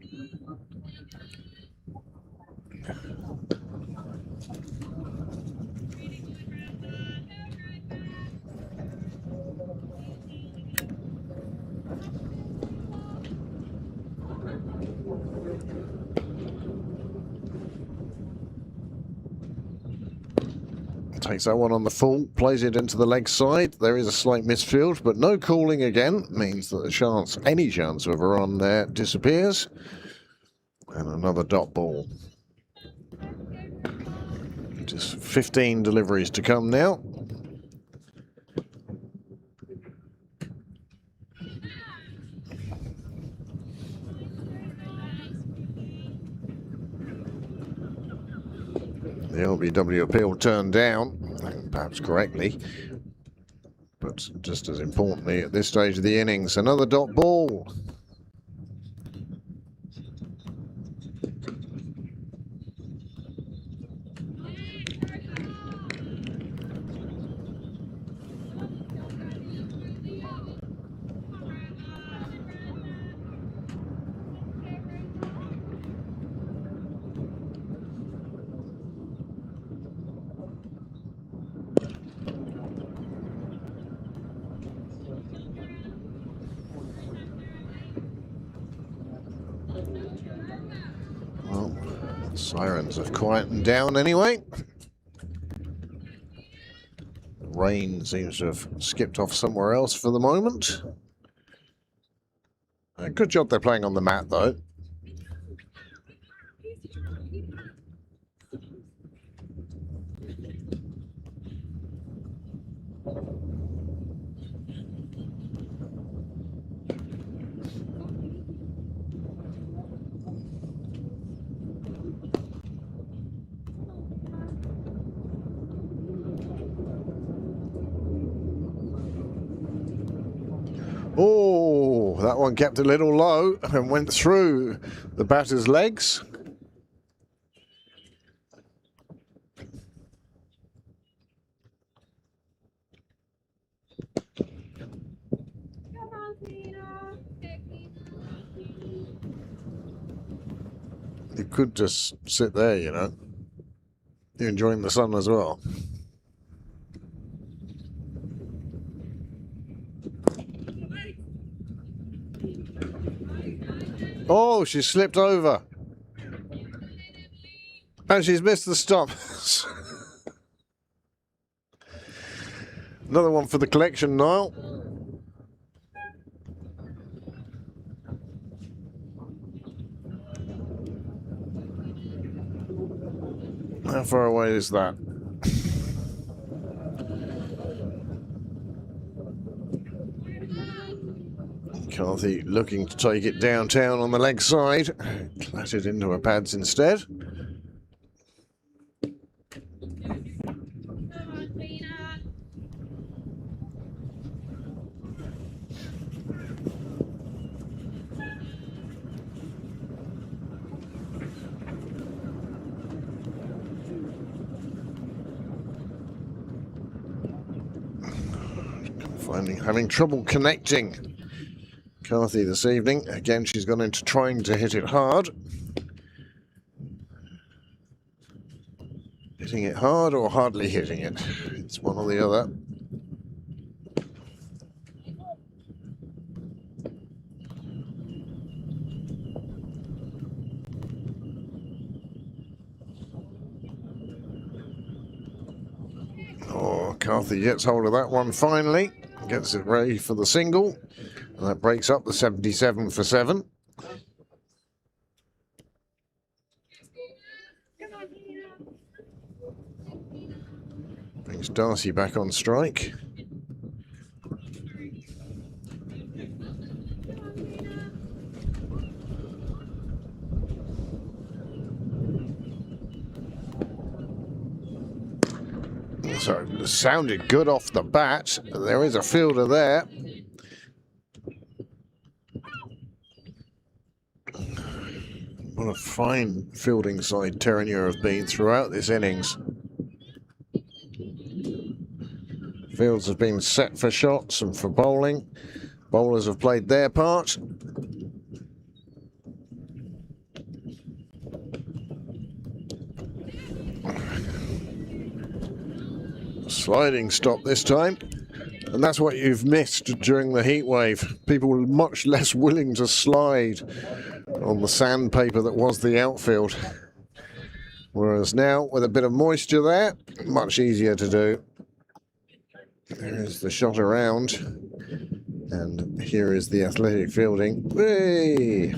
Takes that one on the full, plays it into the leg side. There is a slight misfield, but no calling again means that the chance, any chance of a run there, disappears. And another dot ball. Just 15 deliveries to come now. The LBW appeal turned down, perhaps correctly, but just as importantly at this stage of the innings, another dot ball. Well, sirens have quietened down anyway. Rain seems to have skipped off somewhere else for the moment. Good job they're playing on the mat, though. Oh, that one kept a little low and went through the batter's legs. You could just sit there, you know. You're enjoying the sun as well. Oh, she slipped over. And she's missed the stop. Another one for the collection, Niall. How far away is that? Carthy looking to take it downtown on the leg side. Clattered into her pads instead. Having trouble connecting. Carthy this evening. Again, she's gone into trying to hit it hard. Hitting it hard or hardly hitting it. It's one or the other. Oh, Carthy gets hold of that one finally. Gets it ready for the single. And that breaks up the 77 for 7. Brings Darcy back on strike. So it sounded good off the bat. There is a fielder there. What a fine fielding side Terenure have been throughout this innings. Fields have been set for shots and for bowling. Bowlers have played their part. Sliding stop this time. And that's what you've missed during the heat wave. People were much less willing to slide on the sandpaper that was the outfield. Whereas now, with a bit of moisture there, much easier to do. There's the shot around. And here is the athletic fielding. Whee!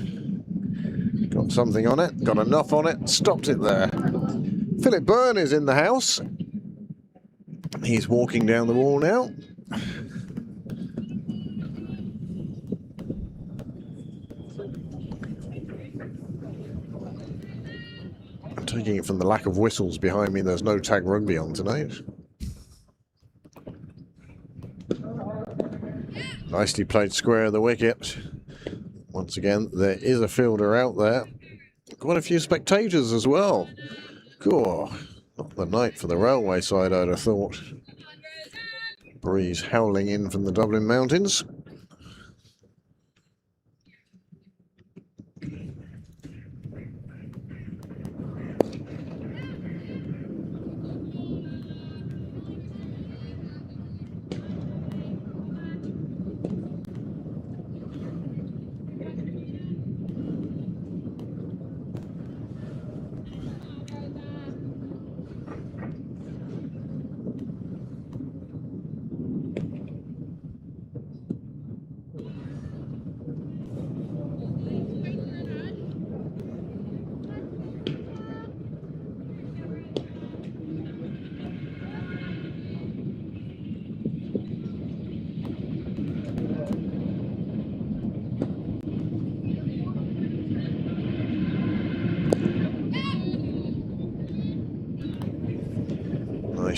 Got something on it, got enough on it, stopped it there. Philip Byrne is in the house. He's walking down the wall now. I'm taking it from the lack of whistles behind me. There's no tag rugby on tonight. Nicely played square of the wicket. Once again, there is a fielder out there. Quite a few spectators as well. Cool. Not the night for the railway side, I'd have thought. Breeze howling in from the Dublin mountains.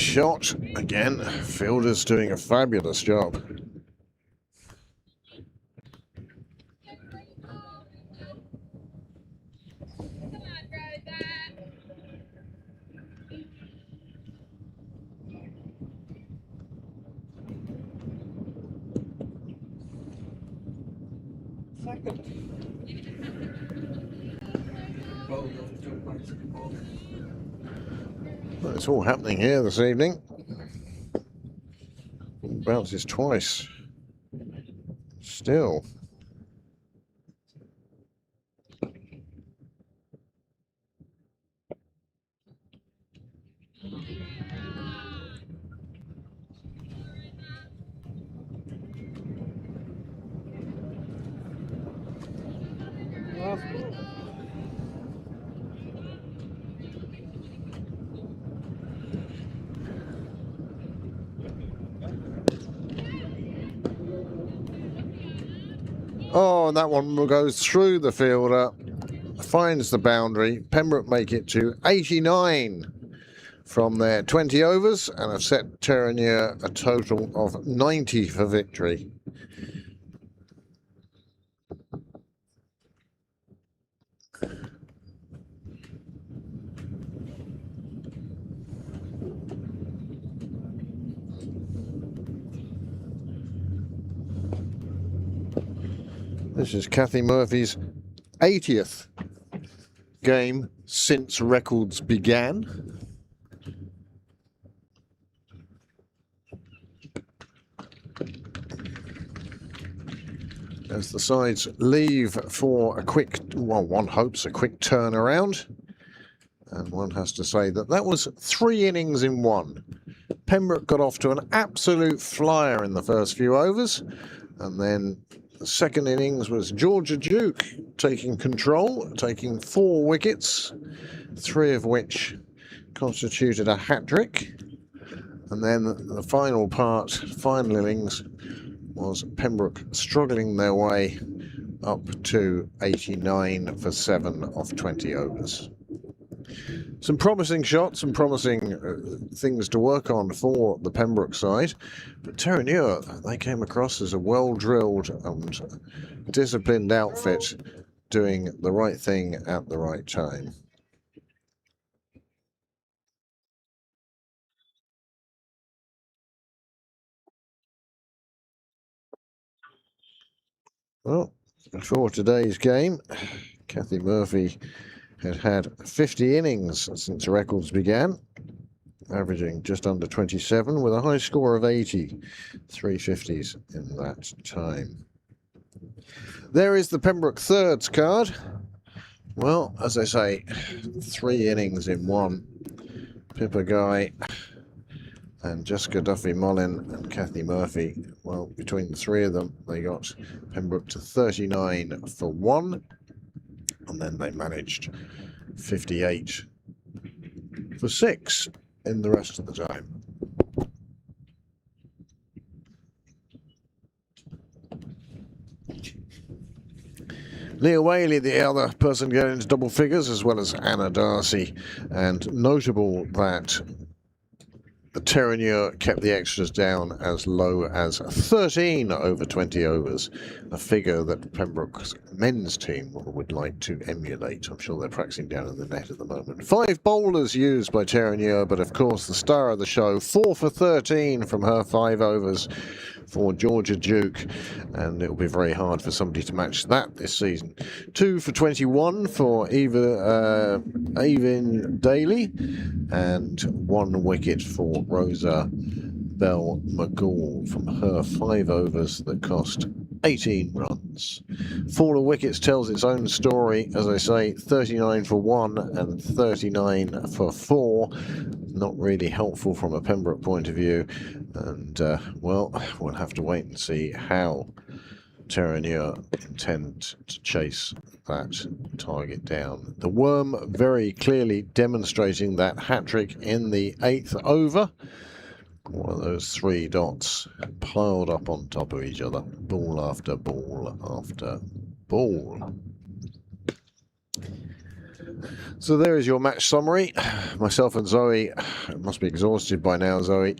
Nice shot. Again, fielder's doing a fabulous job. Well, it's all happening here this evening. Bounces twice. Still. Oh, and that one goes through the fielder, finds the boundary. Pembroke make it to 89 from their 20 overs and have set Terenure a total of 90 for victory. This is Kathy Murphy's 80th game since records began. As the sides leave for a quick, well, one hopes a quick turnaround. And one has to say that that was 3 innings in 1. Pembroke got off to an absolute flyer in the first few overs. And then the second innings was Georgia Duke taking control, taking 4 wickets, 3 of which constituted a hat-trick. And then the final innings, was Pembroke struggling their way up to 89 for 7 of 20 overs. Some promising shots and promising things to work on for the Pembroke side, but Terenure, they came across as a well-drilled and disciplined outfit doing the right thing at the right time. Well, for today's game, Kathy Murphy had 50 innings since records began, averaging just under 27 with a high score of 80, 350s in that time. There is the Pembroke thirds card. Well, as I say, 3 innings in 1. Pippa Guy and Jessica Duffy-Mollin and Kathy Murphy. Well, between the 3 of them, they got Pembroke to 39 for 1. And then they managed 58 for 6 in the rest of the time. Leah Whaley, the other person going into double figures, as well as Anna Darcy. And notable that the Terenure kept the extras down as low as 13 over 20 overs, a figure that Pembroke's men's team would like to emulate. I'm sure they're practicing down in the net at the moment. 5 bowlers used by Terenure, but of course the star of the show, 4 for 13 from her 5 overs for Georgia Duke, and it'll be very hard for somebody to match that this season. 2 for 21 for Avin Daly, and 1 wicket for Rosa Bell McGall from her 5 overs that cost 18 runs. Fall of wickets tells its own story, as I say, 39 for 1 and 39 for 4. Not really helpful from a Pembroke point of view, and well, we'll have to wait and see how Terenure intend to chase that target down. The Worm very clearly demonstrating that hat-trick in the 8th over. One of those 3 dots piled up on top of each other, ball after ball after ball. So there is your match summary. Myself and Zoe must be exhausted by now, Zoe.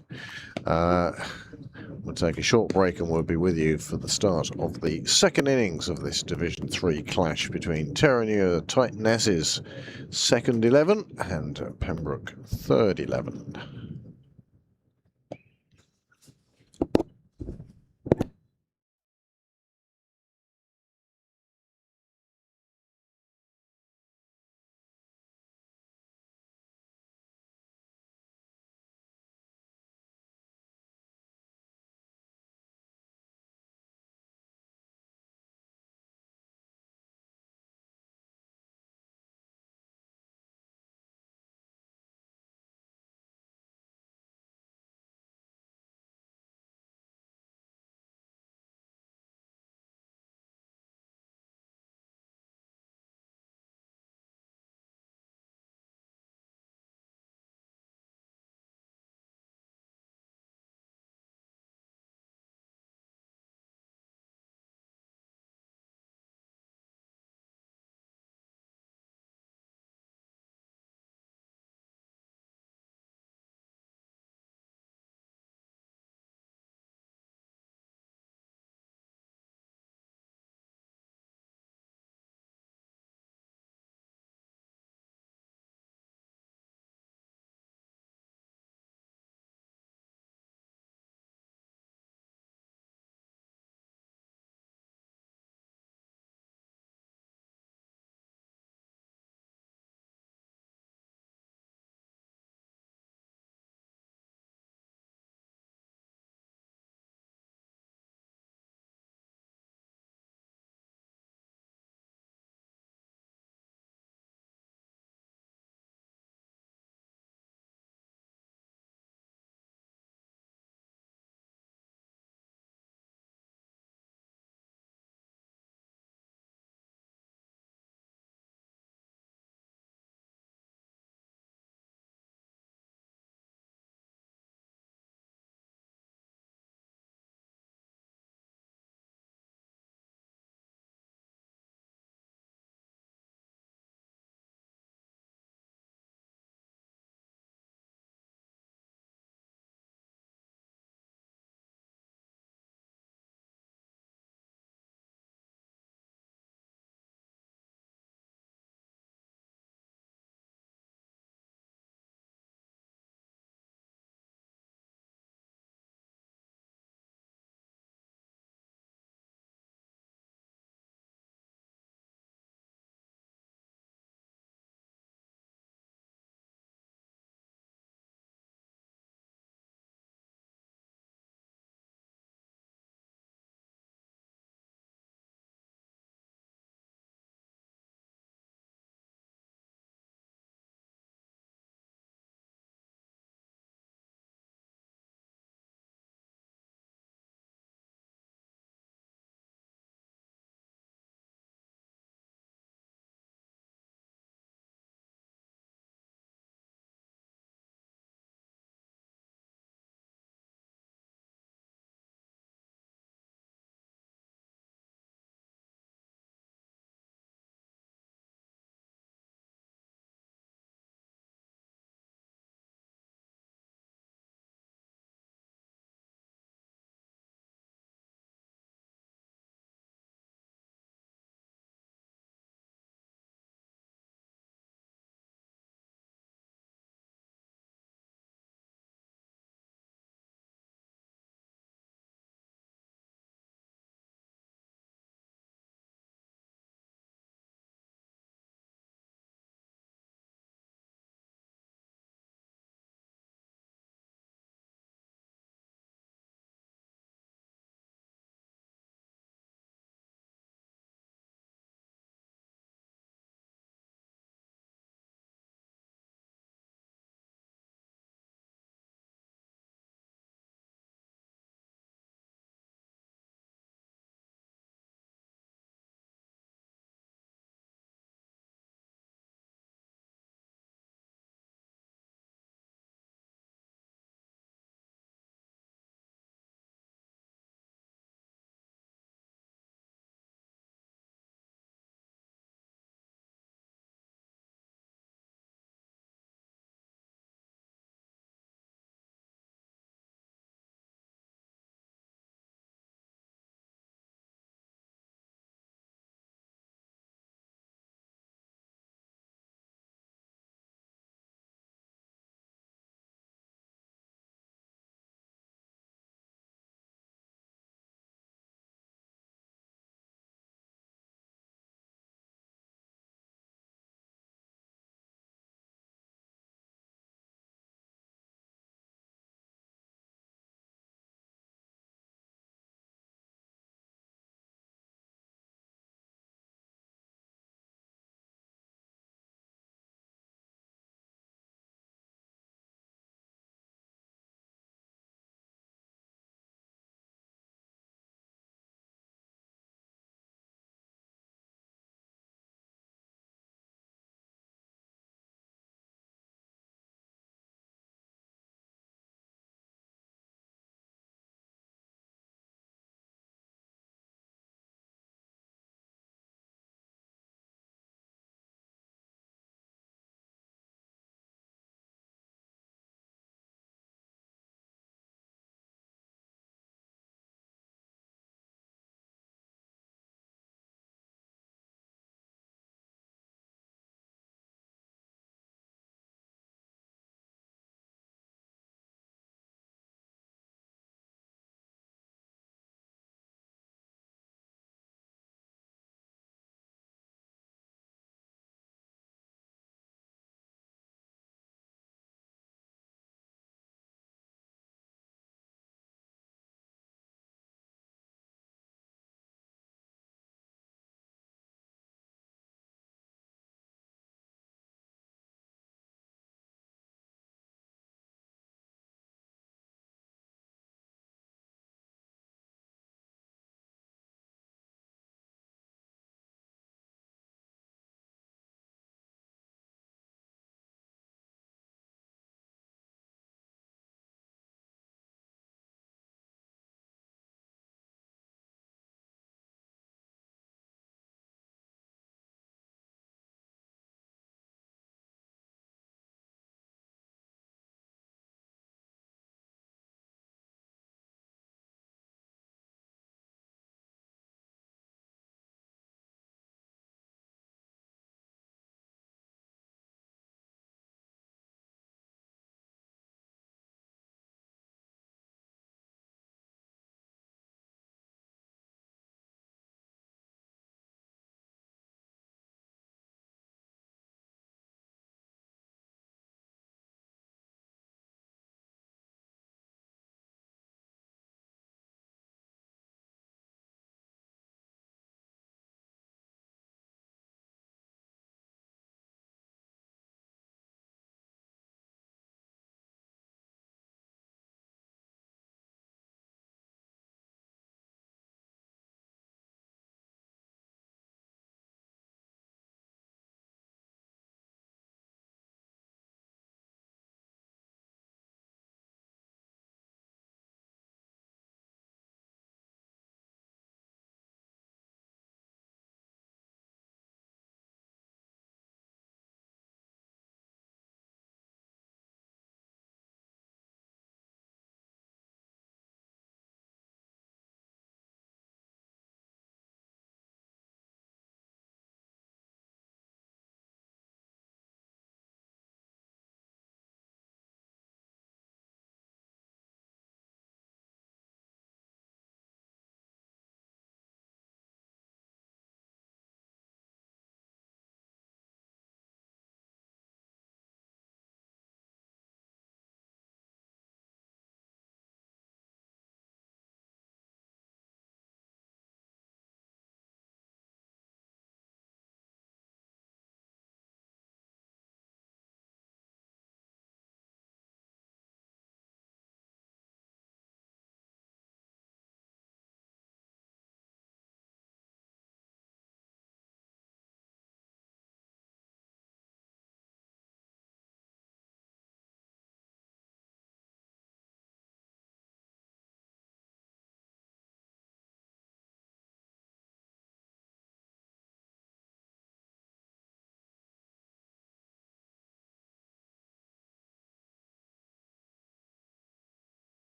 We'll take a short break and we'll be with you for the start of the second innings of this Division 3 clash between Terenure Titanesses second 11 and Pembroke third 11.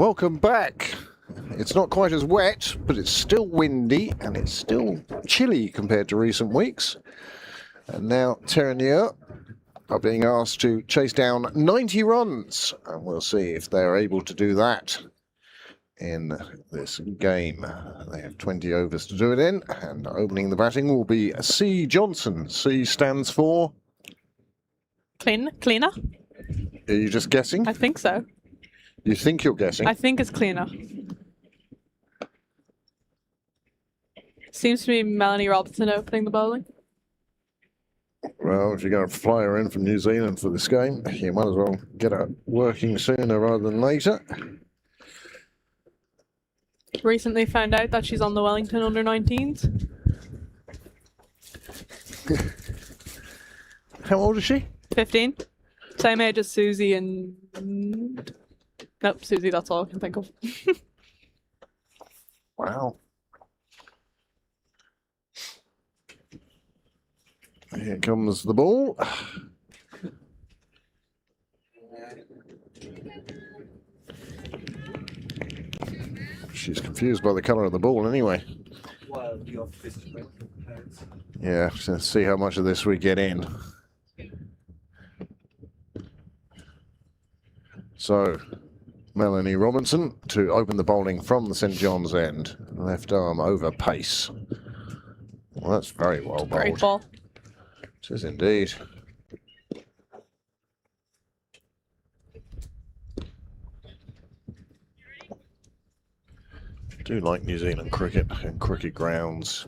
Welcome back. It's not quite as wet, but it's still windy and it's still chilly compared to recent weeks. And now Terenure are being asked to chase down 90 runs, and we'll see if they're able to do that in this game. They have 20 overs to do it in, and opening the batting will be C. Johnson. C stands for... Cleaner? Are you just guessing? I think so. You think you're guessing? I think it's cleaner. Seems to be Melanie Robinson opening the bowling. Well, if you're going to fly her in from New Zealand for this game, you might as well get her working sooner rather than later. Recently found out that she's on the Wellington under-19s. How old is she? 15. Same age as Susie and... Nope, Susie, that's all I can think of. Wow. Here comes the ball. She's confused by the colour of the ball anyway. While the office went from parents. Yeah, let's see how much of this we get in. So, Melanie Robinson to open the bowling from the St John's end. Left arm over pace. Well, that's very well bowled. Great ball. It is indeed. I do like New Zealand cricket and cricket grounds.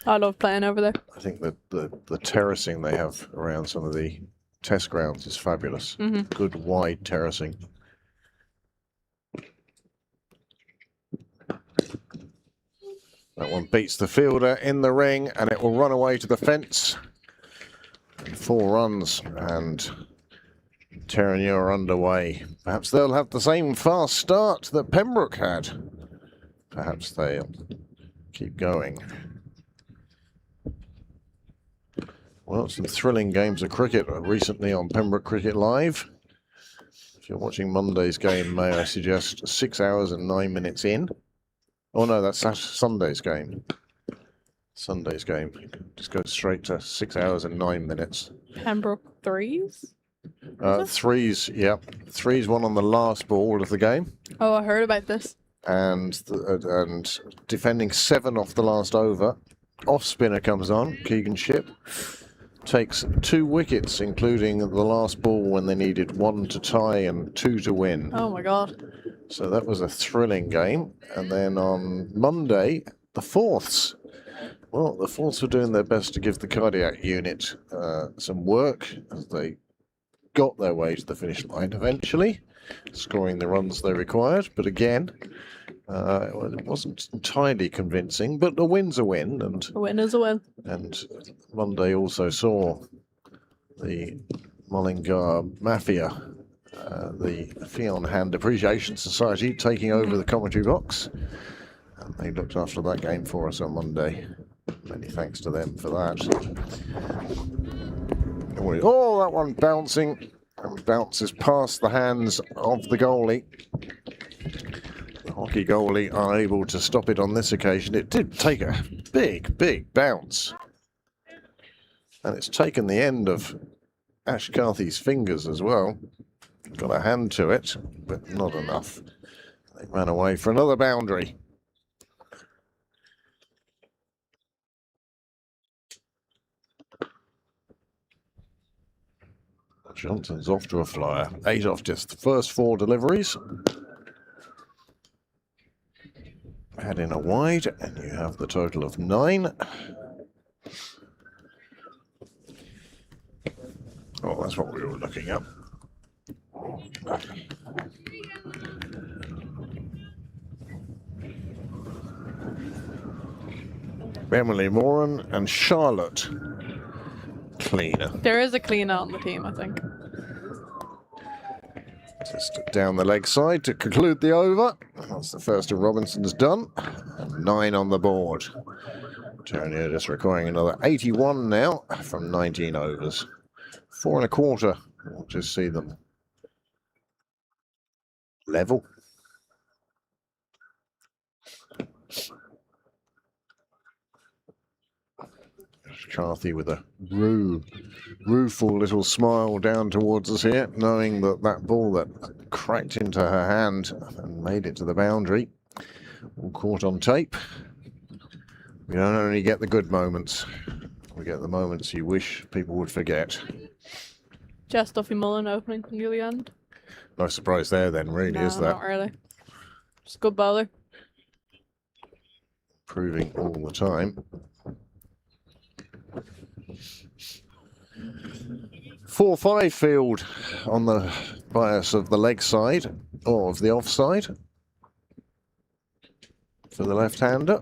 I love playing over there. I think that the terracing they have around some of the test grounds is fabulous. Good wide terracing. That one beats the fielder in the ring and it will run away to the fence. 4 runs and Terenure are underway. Perhaps they'll have the same fast start that Pembroke had. Perhaps they'll keep going. Well, some thrilling games of cricket recently on Pembroke Cricket Live. If you're watching Monday's game, may I suggest 6 hours and 9 minutes in? Oh no, that's Sunday's game. Sunday's game. Just go straight to 6 hours and 9 minutes. Pembroke threes? Threes, yep. Threes won on the last ball of the game. Oh, I heard about this. And defending 7 off the last over. Off spinner comes on, Keegan Shipp. Takes 2 wickets, including the last ball when they needed 1 to tie and 2 to win. Oh my god. So that was a thrilling game. And then on Monday, the Fourths. Well, the Fourths were doing their best to give the cardiac unit some work as they got their way to the finish line eventually, scoring the runs they required. But again, it wasn't entirely convincing, but a win's a win. And A win is a win. And Monday also saw the Mullingar Mafia, the Fion Hand Appreciation Society, taking over the commentary box. And they looked after that game for us on Monday. Many thanks to them for that. Oh, that one bouncing. And bounces past the hands of the goalie. The hockey goalie unable to stop it on this occasion. It did take a big bounce. And it's taken the end of Ash Carthy's fingers as well. Got a hand to it, but not enough. They ran away for another boundary. Johnson's off to a flyer. 8 off just the first 4 deliveries. Add in a wide, and you have the total of 9. Oh, that's what we were looking at. Emily Moran and Charlotte Cleaner. There is a cleaner on the team, I think. Just down the leg side to conclude the over. That's the first of Robinson's done. And 9 on the board. Terenure just requiring another 81 now from 19 overs. 4 1/4. We'll just see them level. Carthy with a rueful little smile down towards us here, knowing that that ball that cracked into her hand and made it to the boundary, all caught on tape. We don't only get the good moments, we get the moments you wish people would forget. Just Duffy Mullen opening from the end. No surprise there then, really, No, is that? not really. Just a good bowler. Proving all the time. 4-5 field on the bias of the leg side, or of the offside, for the left-hander.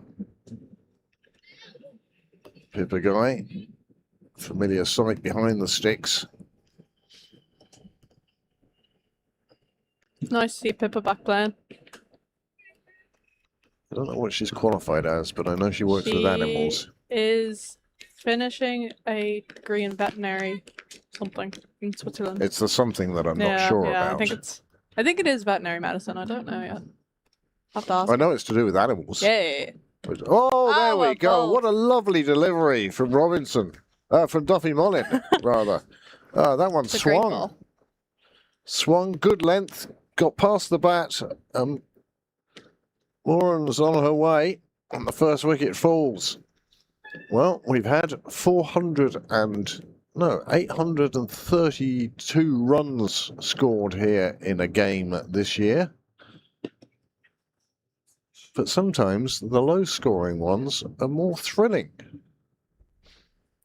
Pippa Guy, familiar sight behind the sticks. It's nice to see Pippa back playing. I don't know what she's qualified as, but I know she works with animals. Is finishing a degree in veterinary something in Switzerland. It's the something that I'm not sure about. I think it is veterinary medicine. I don't know yet. Have to ask. I know it's to do with animals. Yeah. But, oh, there Oh, we well, go. both. What a lovely delivery from Robinson. From Duffy Mullen, rather. That one It's a great swung. ball. Swung, good length, got past the bat. Lauren's on her way, and the first wicket falls. Well, we've had 832 runs scored here in a game this year. But sometimes the low-scoring ones are more thrilling.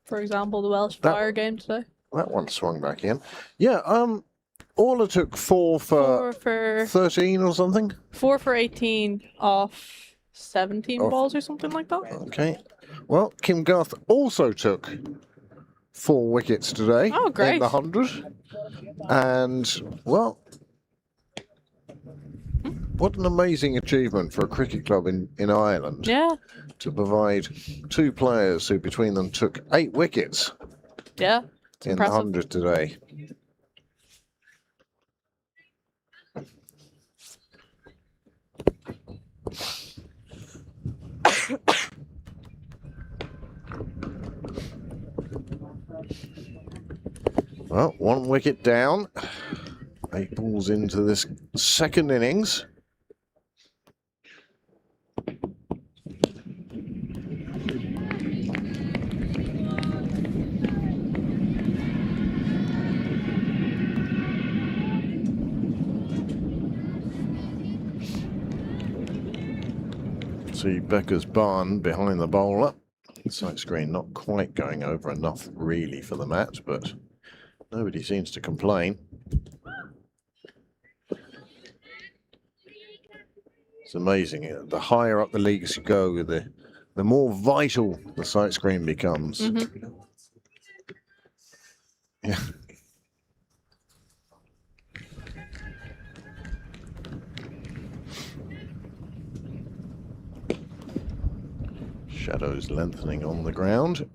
For example, the Welsh That- Fire game today. That one swung back in. Yeah, Orla took 4 for 13 or something. 4 for 18 off 17 Off- balls or something like that. Okay. Well, Kim Garth also took 4 wickets today Oh, great. in the 100. And, well, what an amazing achievement for a cricket club in Ireland Yeah, to provide 2 players who between them took 8 wickets yeah. It's in the impressive. 100 today. Well, 1 wicket down. 8 balls into this second innings. See Becker's barn behind the bowler. Sight screen not quite going over enough really for the mat, but nobody seems to complain. It's amazing. The higher up the leagues you go, the more vital the sight screen becomes. Yeah. Shadows lengthening on the ground.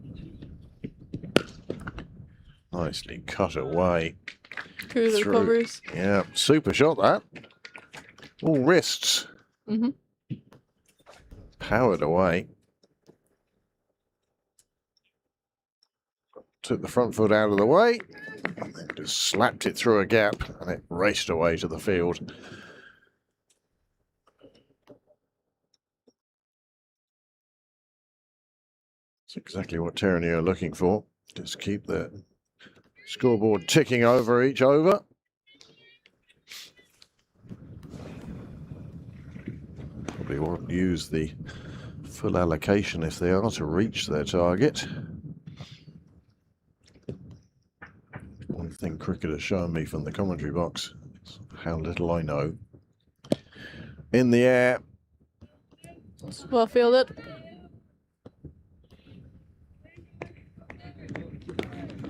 Nicely cut away. Through the Through. covers. Yeah, super shot that. All wrists. Mhm. Powered away. Took the front foot out of the way. And then just slapped it through a gap and it raced away to the field. It's exactly what Terenure are looking for. Just keep the scoreboard ticking over each over. Probably won't use the full allocation if they are to reach their target. One thing cricket has shown me from the commentary box is how little I know. In the air. Well fielded.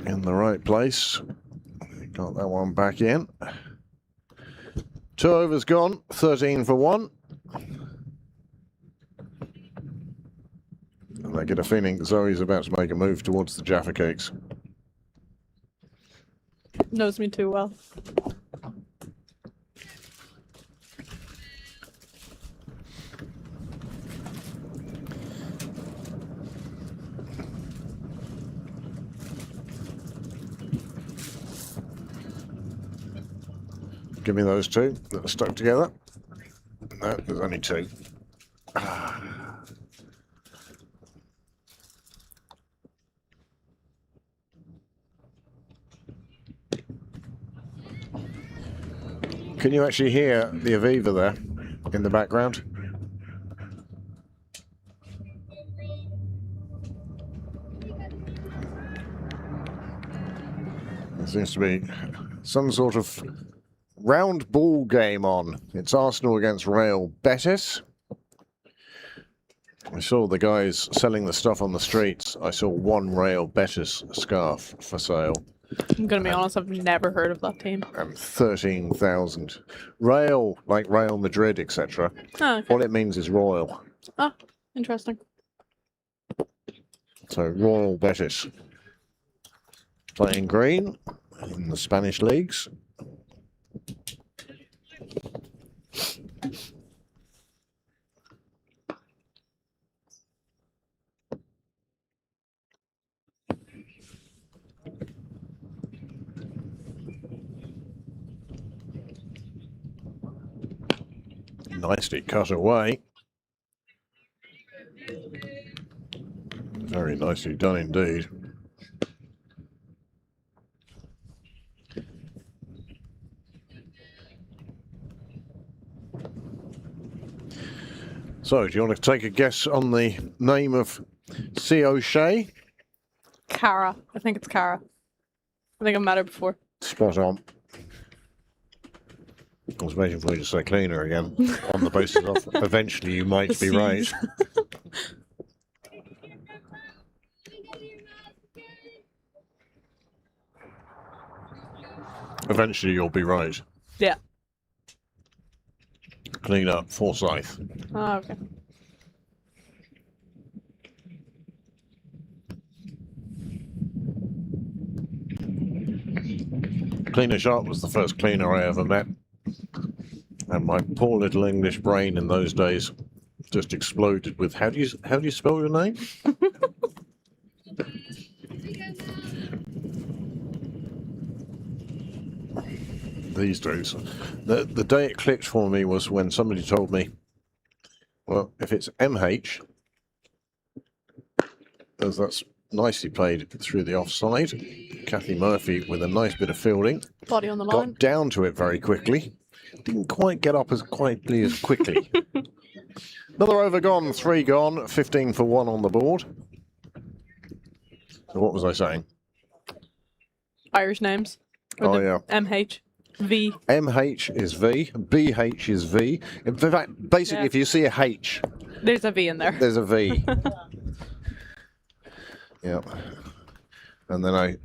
In the right place. Got that one back in. 2 overs gone, 13 for 1. And I get a feeling Zoe's about to make a move towards the Jaffa Cakes. Knows me too well. Give me those two that are stuck together. No, there's only two. Can you actually hear the Aviva there in the background? There seems to be some sort of round ball game on. It's Arsenal against Real Betis. I saw the guys selling the stuff on the streets. I saw one Real Betis scarf for sale. I'm gonna be honest, I've never heard of that team. And 13,000. Real, like Real Madrid, etc. Oh, okay. All it means is royal. Ah, interesting. So Royal Betis playing green in the Spanish leagues. Nicely cut away. Very nicely done indeed. So, do you want to take a guess on the name of C. O'Shea? Cara. I think it's Cara. I think I've met her before. Spot on. I was waiting for you to say cleaner again, on the basis of eventually you might be right. C's. Eventually you'll be right. Yeah. Clean up, Forsyth. Oh, okay. Cleaner Sharp was the first cleaner I ever met. And my poor little English brain in those days just exploded with how do you spell your name? These days. The day it clicked for me was when somebody told me, well, if it's MH, as that's nicely played through the offside. Kathy Murphy with a nice bit of fielding. Body on the line. Got down to it very quickly. Didn't quite get up as quietly as quickly. Another over gone, 3 gone, 15 for 1 on the board. So what was I saying? Irish names. Or Oh, the yeah. MH. V. MH is V, BH is V. In fact, basically, Yeah. if you see a H, There's a V in there. there's a V. Yeah. And then I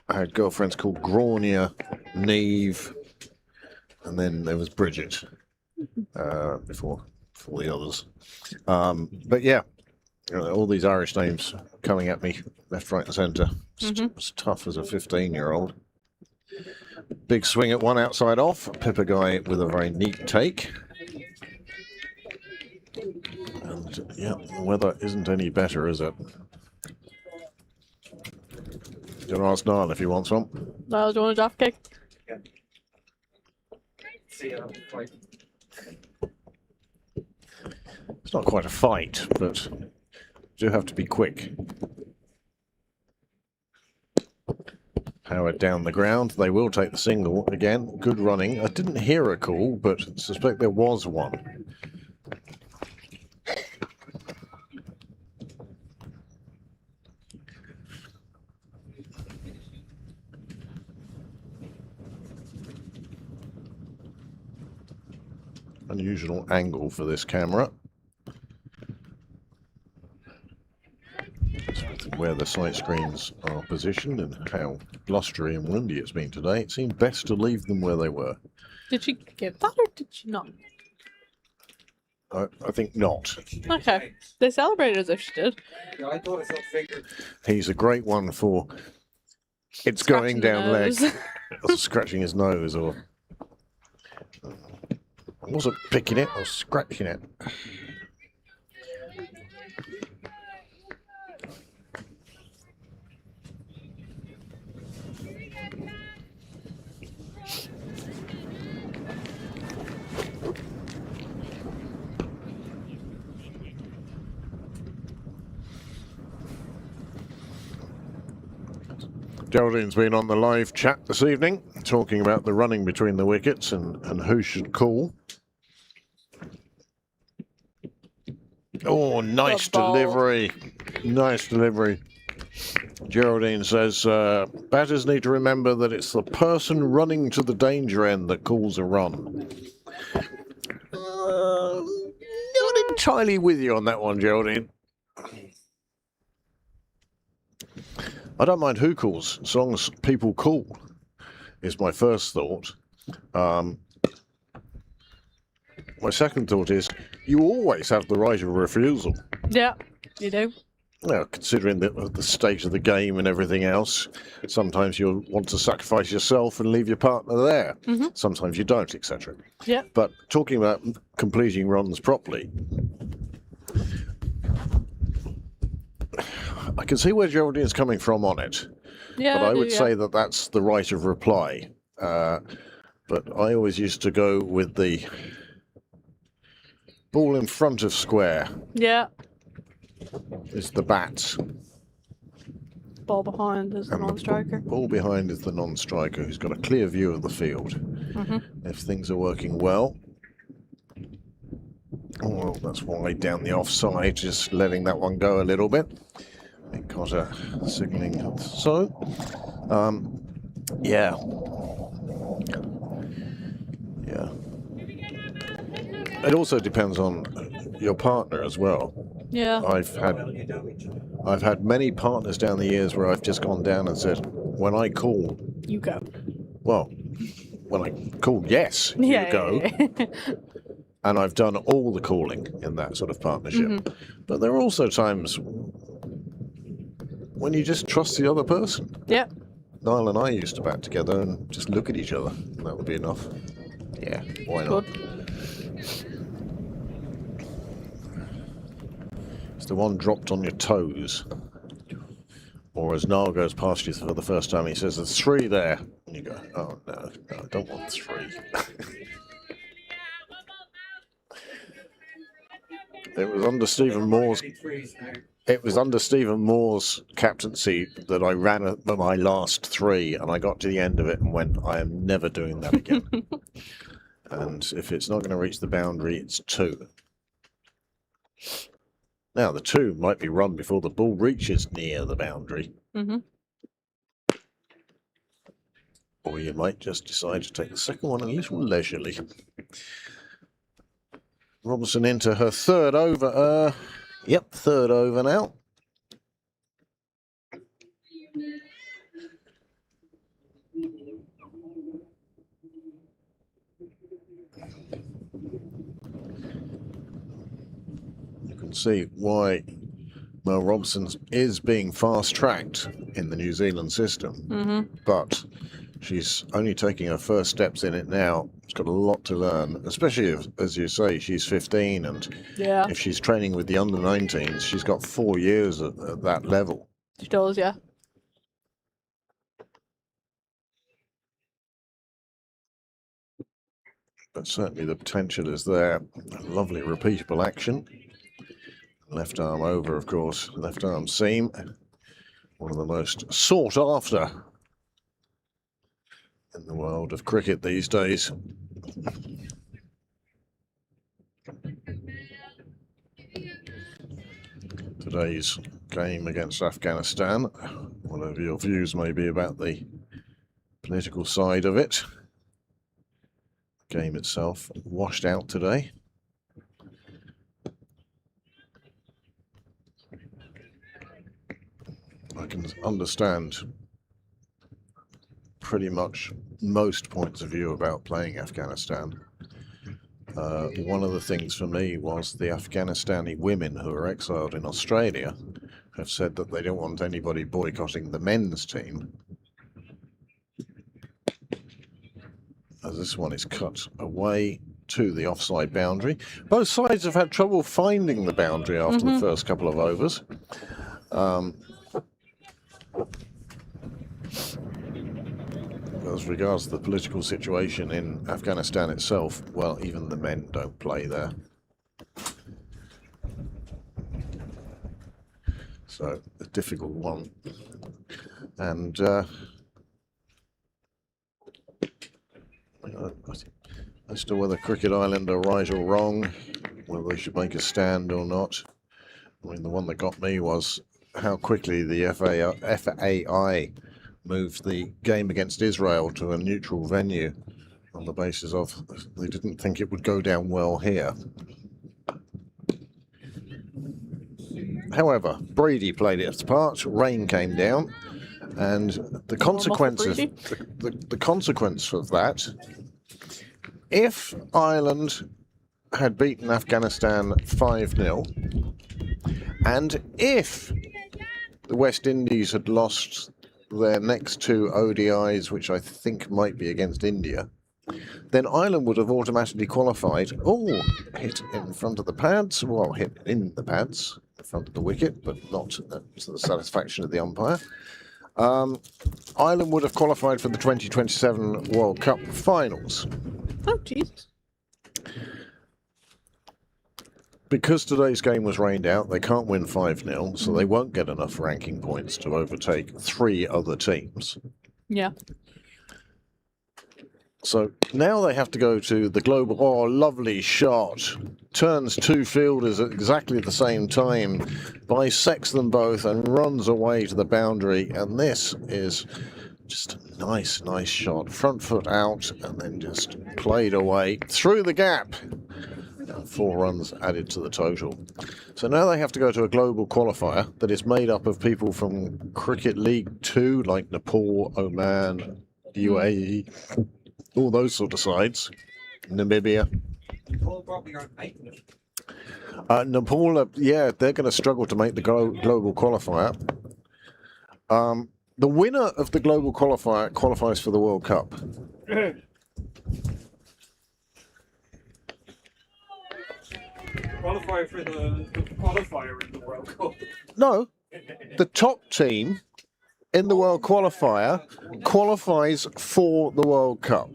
had girlfriends called Grania, Neve, and then there was Bridget before the others. But yeah, all these Irish names coming at me left, right, and centre. It's tough as a 15-year-old. Big swing at one outside off. Pippa Guy with a very neat take. And yeah, the weather isn't any better, is it? You can ask Niall if he wants one. Niall, do you want a draft kick? See how fight. It's not quite a fight, but you do have to be quick. Howard down the ground. They will take the single again. Good running. I didn't hear a call, but suspect there was one. Unusual angle for this camera. Where the sight screens are positioned and how blustery and windy it's been today, it seemed best to leave them where they were. Did she give that or did she not? I think not. Okay. They celebrated as if she did. Yeah, I thought I saw figure. He's a great one for it's Scratching going the down nose. leg, or scratching his nose, or I wasn't picking it, I was scratching it. Geraldine's been on the live chat this evening, talking about the running between the wickets and who should call. Oh, nice Good ball. delivery. Nice delivery. Geraldine says, batters need to remember that it's the person running to the danger end that calls a run. Not entirely with you on that one, Geraldine. I don't mind who calls, as long as people call, is my first thought. My second thought is, you always have the right of refusal. Yeah, you do. Now, considering the state of the game and everything else, sometimes you'll want to sacrifice yourself and leave your partner there. Mm-hmm. Sometimes you don't, etc. Yeah. But talking about completing runs properly, I can see where Geraldine's coming from on it. Yeah, But I would say that that's the right of reply. But I always used to go with the ball in front of square Yeah. is the bat. Ball behind is the And the non-striker. ball behind is the non-striker who's got a clear view of the field. Mm-hmm. If things are working well. Oh, well, that's wide down the offside, just letting that one go a little bit. Cotter signalling so. Yeah. Yeah. It also depends on your partner as well. Yeah. I've had many partners down the years where I've just gone down and said, when I call, You go. well, when I call yes, Yeah. you go. Yeah. And I've done all the calling in that sort of partnership. Mm-hmm. But there are also times when you just trust the other person. Yeah. Niall and I used to bat together and just look at each other. And that would be enough. Yeah, why not? Good. It's the one dropped on your toes. Or as Niall goes past you for the first time, he says, there's 3 there. And you go, oh, no, I don't want 3. It was under Stephen Moore's... It was under Stephen Moore's captaincy that I ran my last 3, and I got to the end of it and went, I am never doing that again. And if it's not going to reach the boundary, it's 2. Now, the 2 might be run before the ball reaches near the boundary. Mm-hmm. Or you might just decide to take the second one a little leisurely. Robinson into her 3rd over. Yep, 3rd over now. You can see why Mel Robson is being fast-tracked in the New Zealand system. Mm-hmm. But she's only taking her first steps in it now. She's got a lot to learn, especially if, as you say, she's 15, and Yeah. if she's training with the under-19s, she's got 4 years at that level. She does, yeah. But certainly the potential is there. Lovely repeatable action. Left arm over, of course, left arm seam. One of the most sought after in the world of cricket these days. Today's game against Afghanistan, whatever your views may be about the political side of it, the game itself washed out today. I can understand pretty much most points of view about playing Afghanistan. One of the things for me was the Afghanistani women who are exiled in Australia have said that they don't want anybody boycotting the men's team, as this one is cut away to the offside boundary. Both sides have had trouble finding the boundary after the first couple of overs. As regards to the political situation in Afghanistan itself, well, even the men don't play there. So, a difficult one. And as to whether Cricket Island are right or wrong, whether they should make a stand or not. I mean, the one that got me was how quickly the FAI moved the game against Israel to a neutral venue on the basis of they didn't think it would go down well here. However, Brady played its part, rain came down, and the consequence of that, if Ireland had beaten Afghanistan 5-0, and if the West Indies had lost their next two ODIs, which I think might be against India, then Ireland would have automatically qualified. Oh, hit in front of the pads. Well, hit in the pads, in front of the wicket, but not to the satisfaction of the umpire. Ireland would have qualified for the 2027 World Cup finals. Oh, Jesus. Because today's game was rained out, they can't win 5-0, so they won't get enough ranking points to overtake 3 other teams. Yeah. So now they have to go to the global. Oh, lovely shot. Turns 2 fielders at exactly the same time, bisects them both and runs away to the boundary. And this is just a nice shot. Front foot out and then just played away through the gap. 4 runs added to the total. So now they have to go to a global qualifier that is made up of people from Cricket League 2, like Nepal, Oman, UAE, all those sort of sides. Namibia. Nepal probably aren't making it. Nepal, yeah, they're going to struggle to make the global qualifier. The winner of the global qualifier qualifies for the World Cup. Qualify for the qualifier in the World Cup. No, the top team in the World Qualifier qualifies for the World Cup.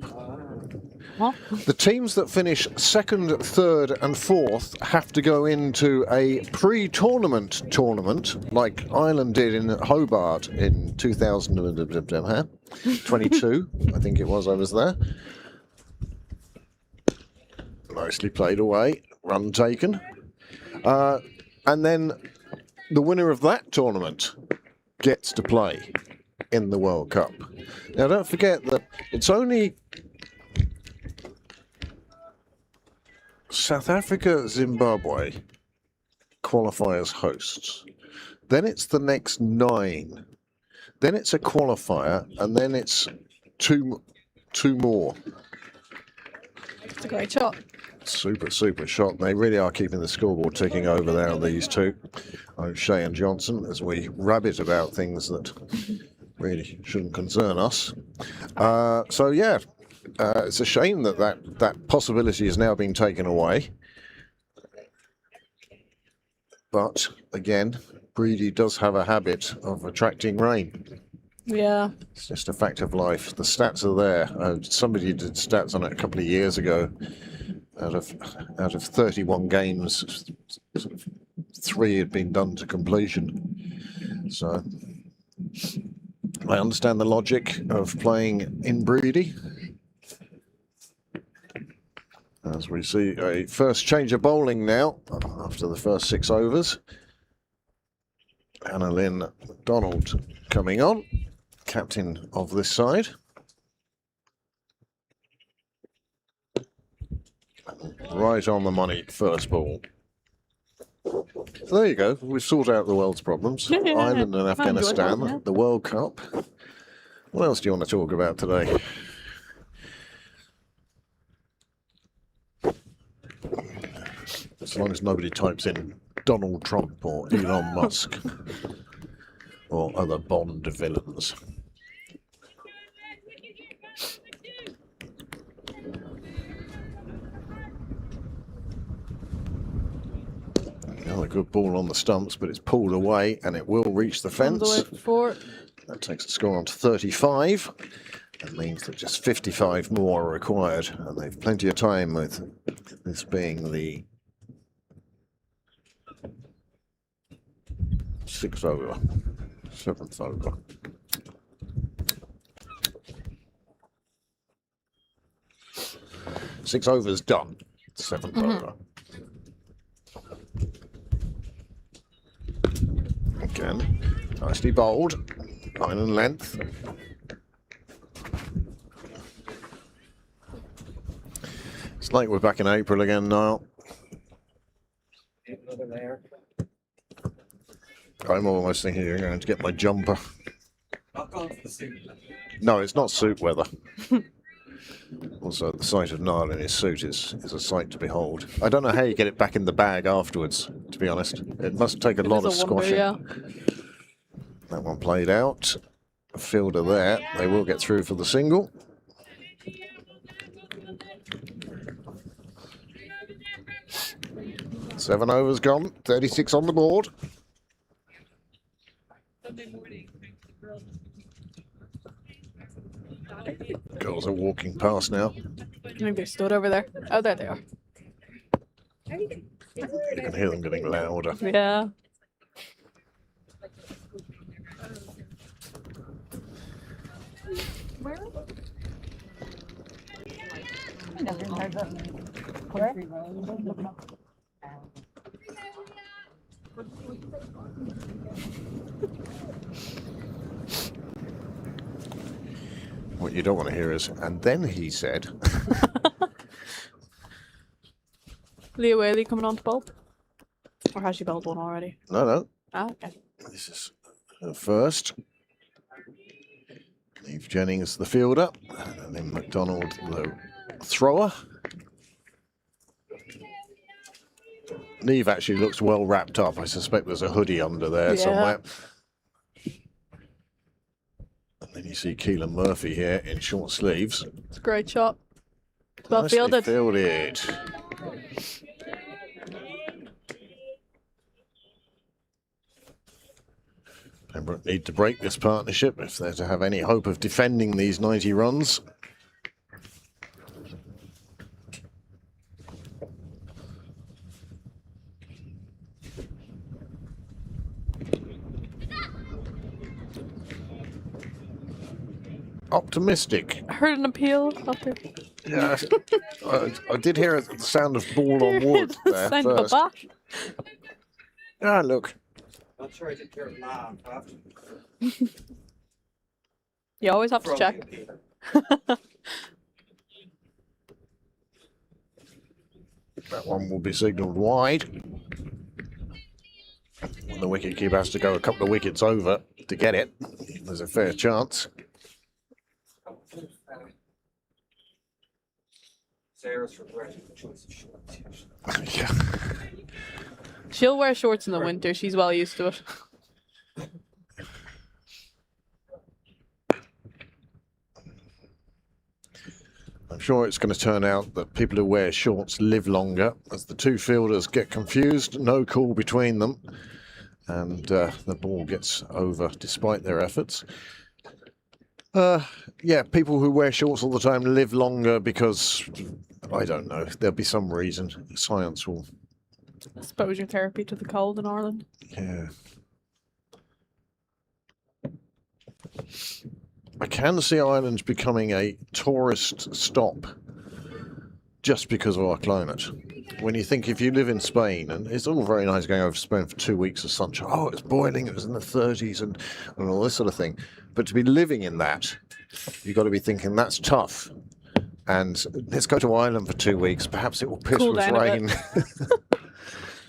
What? The teams that finish 2nd, 3rd and 4th have to go into a pre-tournament tournament like Ireland did in Hobart in 2022, I think it was, I was there. Nicely played away, run taken. And then the winner of that tournament gets to play in the World Cup. Now, don't forget that it's only South Africa, Zimbabwe qualify as hosts. Then it's the next 9. Then it's a qualifier, and then it's two more. It's a great shot. Super shot. They really are keeping the scoreboard ticking over there on these two, O'Shea and Johnson, as we rabbit about things that really shouldn't concern us. So yeah, it's a shame that possibility has now been taken away. But again, Breedy does have a habit of attracting rain. Yeah. It's just a fact of life. The stats are there. Somebody did stats on it a couple of years ago. Out of 31 games, 3 had been done to completion. So I understand the logic of playing in Breedy. As we see a first change of bowling now after the first 6 overs. Anna-Lynn McDonald coming on, captain of this side. Right on the money, first ball. So there you go. We've sorted out the world's problems. Yeah, Ireland and I enjoyed Afghanistan, that, yeah. the World Cup. What else do you want to talk about today? As long as nobody types in Donald Trump or Elon Musk or other Bond villains. Another good ball on the stumps, but it's pulled away and it will reach the Runs away fence. for 4. That takes the score on to 35. That means that just 55 more are required, and they've plenty of time with this being the 6th over, 7th over. 6 overs done. 7th over. Again, nicely bowled. Line and length. It's like we're back in April again now. Another layer. I'm almost thinking you're going to get my jumper. Not going for the suit. No, it's not suit weather. Also, the sight of Niall in his suit is a sight to behold. I don't know how you get it back in the bag afterwards, to be honest. It must take a lot of It is a wonder, squashing. yeah. That one played out. A fielder there. They will get through for the single. Seven overs gone. 36 on the board. Sunday morning. Girls. Girls are walking past now. I think they stood over there. Oh, there they are. You can hear them getting louder. Yeah. What you don't want to hear is, and then he said, Leah Whaley coming on to bowl? Or has she bowled one already? no, Ah, okay. this is her first. Eve Jennings, the fielder, and then McDonald, the thrower. Neve actually looks well wrapped up. I suspect there's a hoodie under there Yeah. somewhere. And then you see Keelan Murphy here in short sleeves. It's a great shot. Well Nicely fielded. fielded. Pembroke need to break this partnership if they're to have any hope of defending these 90 runs. Optimistic. I heard an appeal up there. Yeah, I did hear the sound of ball on wood there Sound of a first. bat. Ah, look. Not sure I did hear it laugh after. You always have to From check. Peter. That one will be signalled wide. And the wicketkeeper has to go a couple of wickets over to get it. There's a fair chance. Sarah's regretting the choice of shorts. Yeah. She'll wear shorts in the winter. She's well used to it. I'm sure it's going to turn out that people who wear shorts live longer as the two fielders get confused, no call between them, and the ball gets over despite their efforts. Yeah, people who wear shorts all the time live longer because, I don't know, there'll be some reason. Science will, Exposure therapy to the cold in Ireland. yeah. I can see Ireland becoming a tourist stop just because of our climate. When you think if you live in Spain, and it's all very nice going over to Spain for 2 weeks of sunshine, oh, it's boiling, it was in the 30s and all this sort of thing. But to be living in that, you've got to be thinking that's tough. And let's go to Ireland for 2 weeks, perhaps it will piss Cool with down a bit. rain.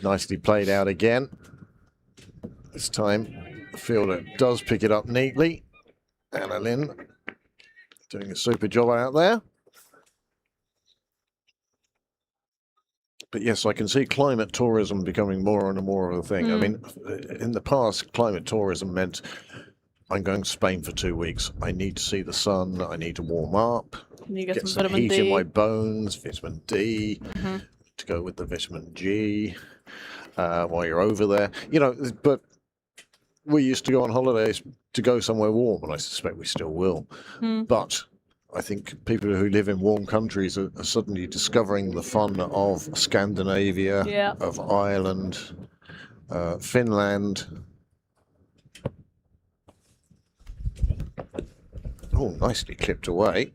Nicely played out again. This time, the fielder does pick it up neatly. Anna Lynn doing a super job out there. But yes, I can see climate tourism becoming more and more of a thing. I mean, in the past, climate tourism meant I'm going to Spain for 2 weeks. I need to see the sun. I need to warm up, And you get, get some some vitamin heat in D. my bones, vitamin D, Mhm. to go with the vitamin G while you're over there. You know, but we used to go on holidays to go somewhere warm, and I suspect we still will. Hmm. But I think people who live in warm countries are suddenly discovering the fun of Scandinavia, Yeah. of Ireland, Finland. Oh, nicely clipped away.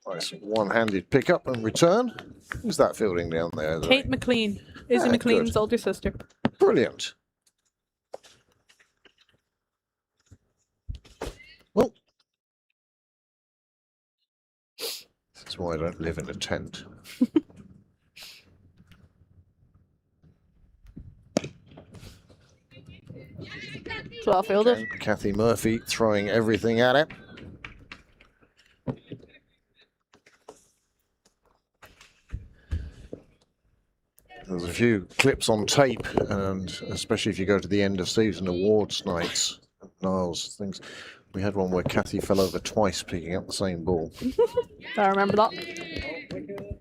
Nice one-handed pickup and return. Who's that fielding down there? Kate McLean. Izzy Ah, McLean's good. older sister. Brilliant. Well, that's why I don't live in a tent. Well fielded. Kathy Murphy throwing everything at it. There's a few clips on tape, and especially if you go to the end of season awards nights, Niles, things. We had one where Kathy fell over twice picking up the same ball. I remember that.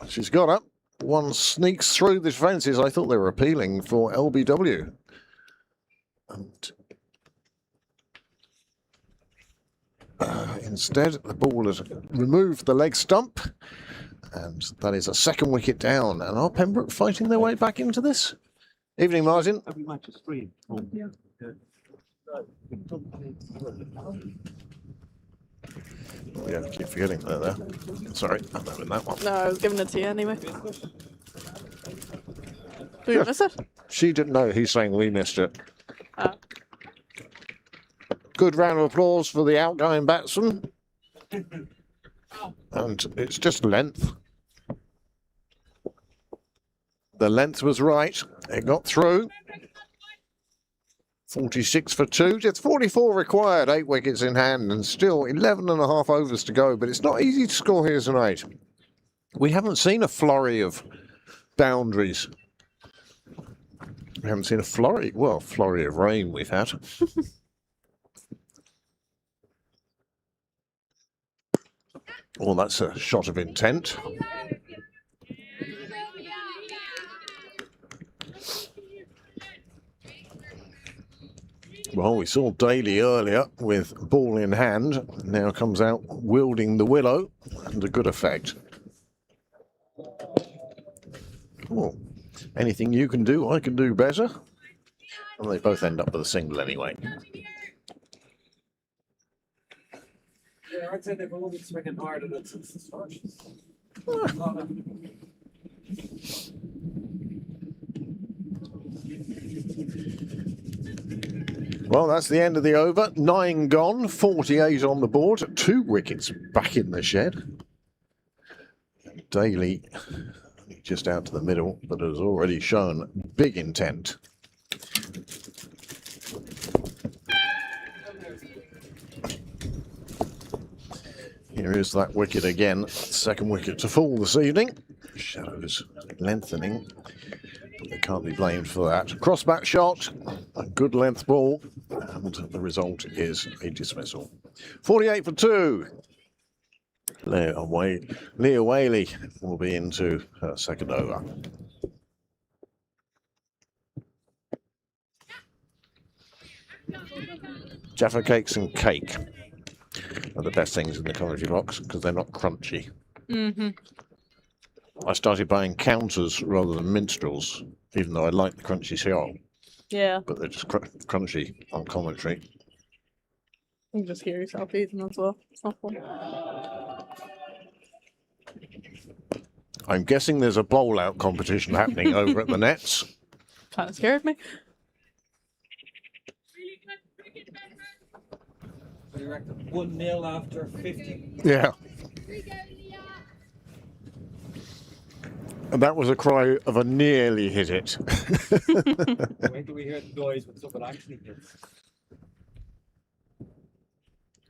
She's got up. One sneaks through the fences. I thought they were appealing for LBW. And instead, the ball has removed the leg stump. And that is a second wicket down. And are Pembroke fighting their way back into this? Evening, Martin. Every match is free. Yeah. Oh, yeah, I keep forgetting that there. Sorry, I'm having that one. No, I was giving it to you anyway. Did you miss it? She didn't know. He's saying we missed it. Oh. Good round of applause for the outgoing batsman. And it's just length. The length was right. It got through. 46 for 2. It's 44 required, 8 wickets in hand, and still 11 and a half overs to go. But it's not easy to score here tonight. We haven't seen a flurry of boundaries. We haven't seen a flurry of rain we've had. Well, that's a shot of intent. Well, we saw Daly earlier with ball in hand. Now comes out wielding the willow, and a good effect. Oh, anything you can do, I can do better. And they both end up with a single anyway. Yeah, I'd say they've all been swinging harder than since the start. Well, that's the end of the over. 9 gone, 48 on the board. 2 wickets back in the shed. Daly just out to the middle, but has already shown big intent. Here is that wicket again. Second wicket to fall this evening. Shadows lengthening. They can't be blamed for that. Crossback shot, a good length ball, and the result is a dismissal. 48 for 2. Leah Whaley will be into her second over. Jaffa cakes and cake are the best things in the commentary box because they're not crunchy. Mm-hmm. I started buying counters rather than minstrels, even though I like the crunchy cereal, Yeah. but they're just crunchy on commentary. You can just hear yourself eating as well. It's not fun. I'm guessing there's a bowl-out competition happening over at the nets. Kind of scared me. What do you reckon? 1-0 after 50. Yeah. And that was a cry of a nearly hit it. Wait till we hear the noise when someone actually hits.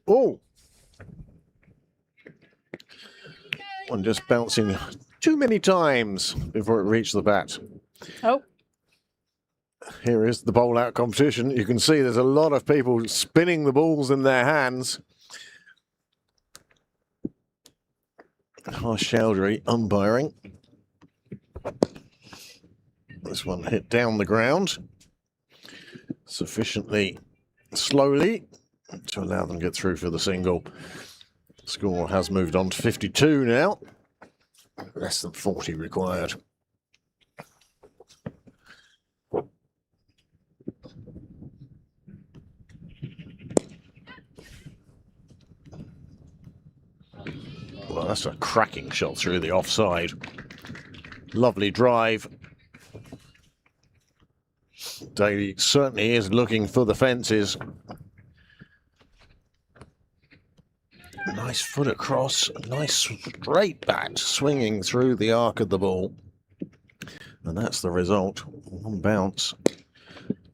Oh! One just bouncing too many times before it reached the bat. Oh. Here is the bowl-out competition. You can see there's a lot of people spinning the balls in their hands. Harsh Chowdhury umpiring. This one hit down the ground sufficiently slowly to allow them to get through for the single. Score has moved on to 52 now. Less than 40 required. Oh, that's a cracking shot through the offside. Lovely drive. Daly certainly is looking for the fences. Nice foot across, nice straight bat swinging through the arc of the ball. And that's the result. One bounce.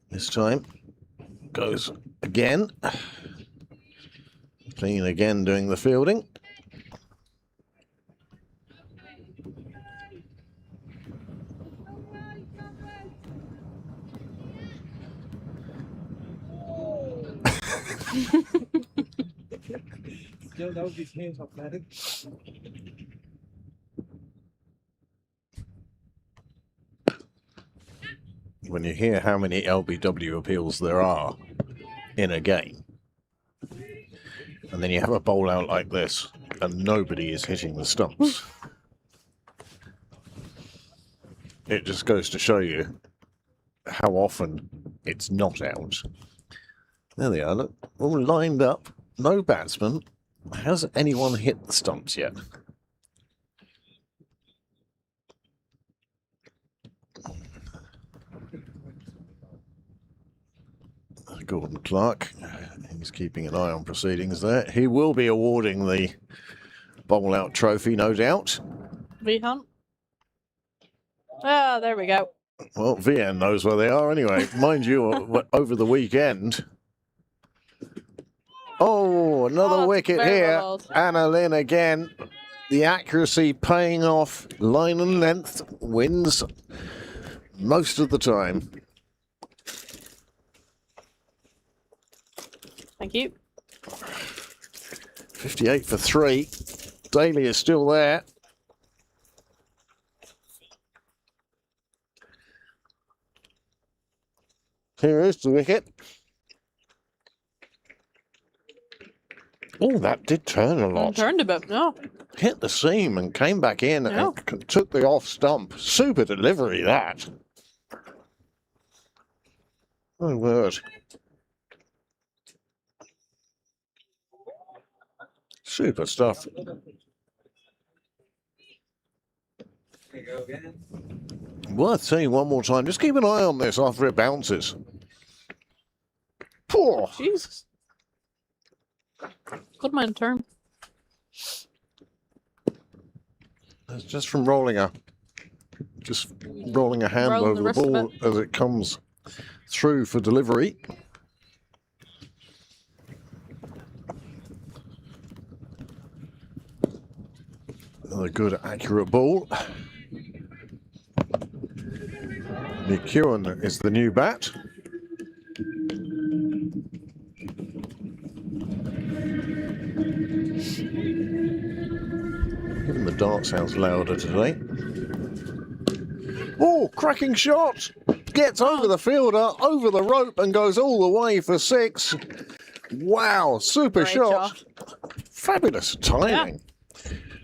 This time goes again. Clean again doing the fielding. Still nobody's hands up, Madden. When you hear how many LBW appeals there are in a game, and then you have a bowl out like this, and nobody is hitting the stumps, it just goes to show you how often it's not out. There they are, look, all lined up, no batsman. Has anyone hit the stumps yet? Gordon Clark, he's keeping an eye on proceedings there. He will be awarding the bowl out trophy, no doubt. Vihan. Ah, there we go. Well, VN knows where they are anyway. Mind you, over the weekend. Oh, another Oh, wicket very here. well bowled. Anna Lynn again. The accuracy paying off. Line and length wins most of the time. Thank you. 58 for 3. Daly is still there. Here is the wicket. Oh, that did turn a lot. Turned a bit, no. Hit the seam and came back in Yeah. and took the off stump. Super delivery, that. My word. Super stuff. There you go again. Worth saying one more time. Just keep an eye on this after it bounces. Poor. Jesus. Good man turn. That's just from rolling a hand Rolling over the the rest of ball as it comes through for delivery. Another good accurate ball. McEwen is the new bat. Even the dart sounds louder today. Oh, cracking shot! Gets over the fielder, over the rope, and goes all the way for 6. Wow, super Great shot. Fabulous timing.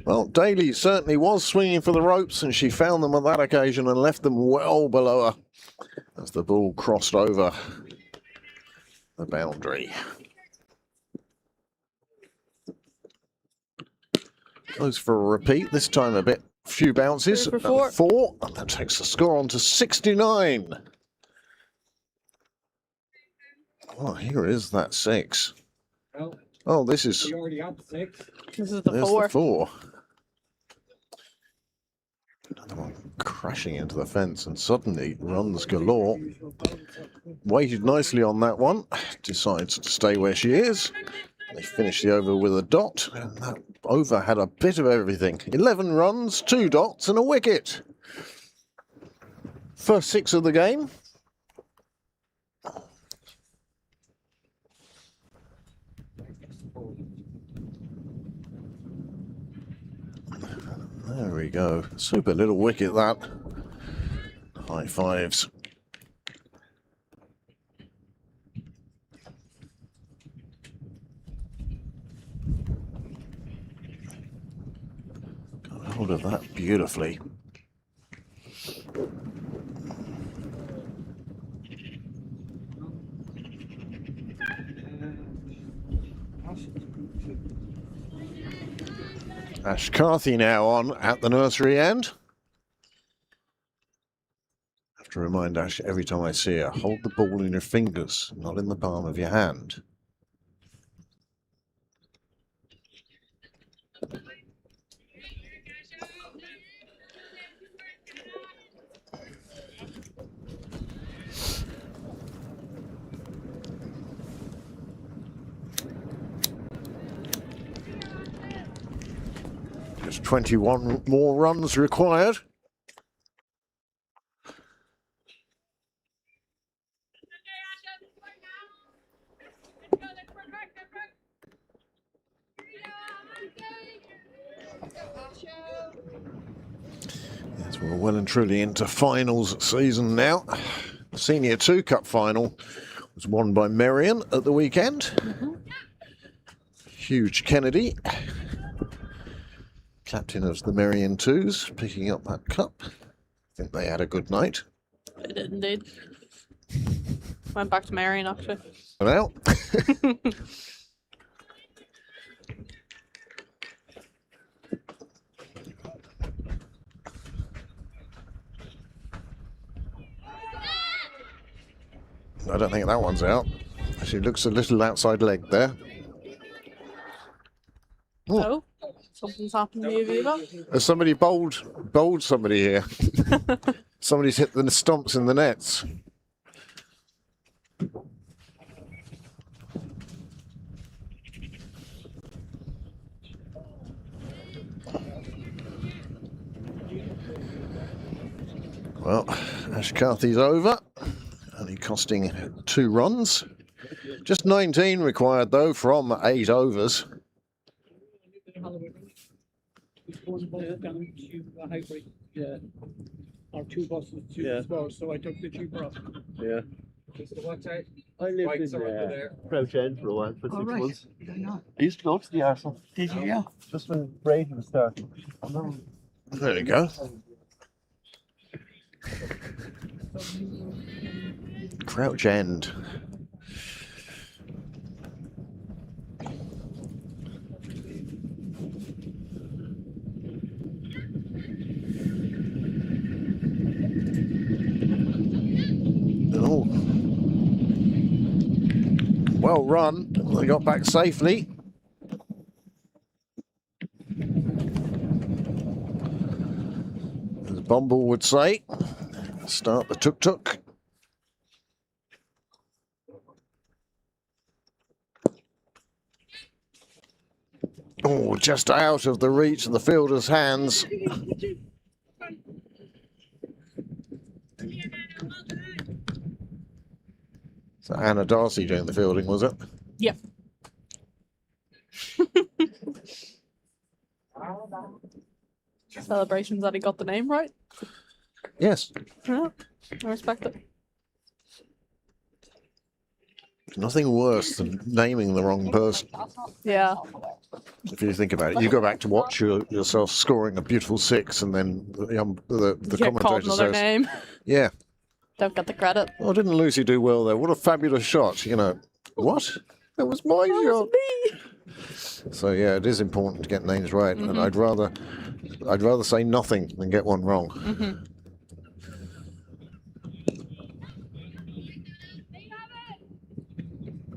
Well, Daly certainly was swinging for the ropes, and she found them on that occasion and left them well below her as the ball crossed over the boundary. Goes for a repeat, this time a few bounces. 3 for 4. 4, and that takes the score on to 69. Oh, here is that 6. Well, Oh, this is you already got the 6. This is the there's 4. the 4. Another one crashing into the fence, and suddenly runs galore. Waited nicely on that one. Decides to stay where she is. They finished the over with a dot, and that over had a bit of everything. 11 runs, 2 dots, and a wicket. First 6 of the game. There we go. Super little wicket, that. High fives. Got hold of that beautifully. Ash Carthy now on at the nursery end. I have to remind Ash every time I see her, hold the ball in your fingers, not in the palm of your hand. Just 21 more runs required. Yes, we're well and truly into finals season now. The Senior 2 Cup final was won by Merion at the weekend. Huge Kennedy, captain of the Merion 2s, picking up that cup. I think they had a good night. They did indeed. Went back to Marion actually. Well, I don't think that one's out. She looks a little outside leg there. Oh, something's happened to you, Viva. Has somebody bowled somebody here? Somebody's hit the stumps in the nets. Well, Ash Carthy's over, only costing 2 runs. Just 19 required though from 8 overs. Yeah. Our two buses too as well, so I took the cheaper up. Yeah. Just to watch out. I lived Whites in are under there. Crouch End for a while, for 6 right. months. Did I not? I used to go to the Arsenal. Did you? Yeah. Just when Brady was starting. There you go. Crouch End. Oh. Well run. They got back safely. As Bumble would say, start the tuk-tuk. Oh, just out of the reach of the fielder's hands. So Anna Darcy doing the fielding, was it? Yep. Celebrations that he got the name right. Yes. Yeah, I respect it. Nothing worse than naming the wrong person. Yeah. If you think about it, you go back to watch yourself scoring a beautiful 6, and then the Get called commentator another says, name. "Yeah, Don't get the credit. oh, didn't Lucy do well there? What a fabulous shot!" You know, what? That was my That shot. was me. So yeah, it is important to get names right, and I'd rather say nothing than get one wrong.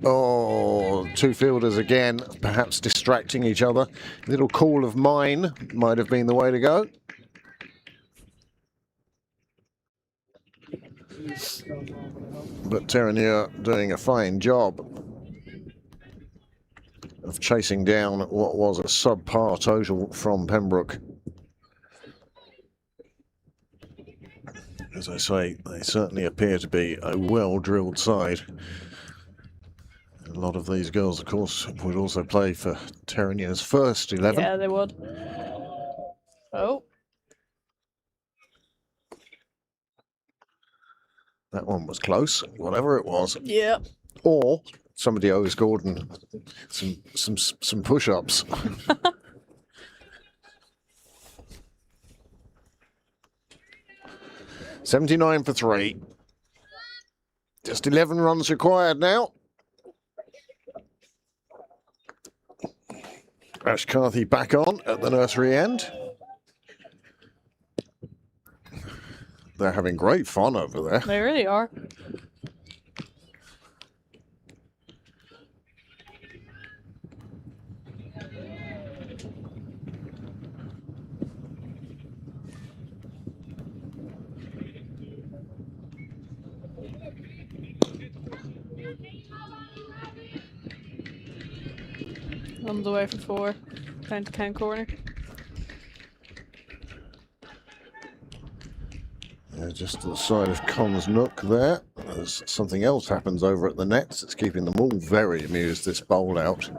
Oh, 2 fielders again, perhaps distracting each other. Little call of mine might have been the way to go. But Terenure doing a fine job of chasing down what was a subpar total from Pembroke. As I say, they certainly appear to be a well-drilled side. A lot of these girls, of course, would also play for Terenure's first 11. Yeah, they would. Oh. That one was close, whatever it was. Yeah. Or somebody owes Gordon some push-ups. $79 for 3. Just 11 runs required now. Ashcarthy back on at the nursery end. They're having great fun over there. They really are. Runs away for 4. Down to Ken corner. Just to the side of Con's nook there. There's something else happens over at the nets. It's keeping them all very amused, this bowl out.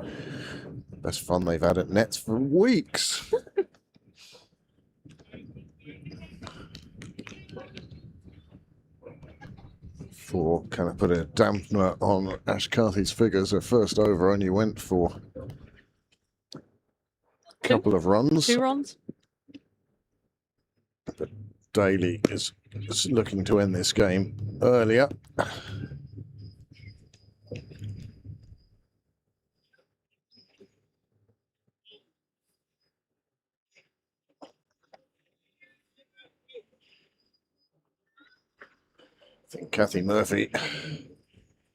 Best fun they've had at nets for weeks. For kind of put a dampener on Ashcarthy's figures, her first over only went for a couple of runs. 2 runs. But Daly is looking to end this game earlier. I think Kathy Murphy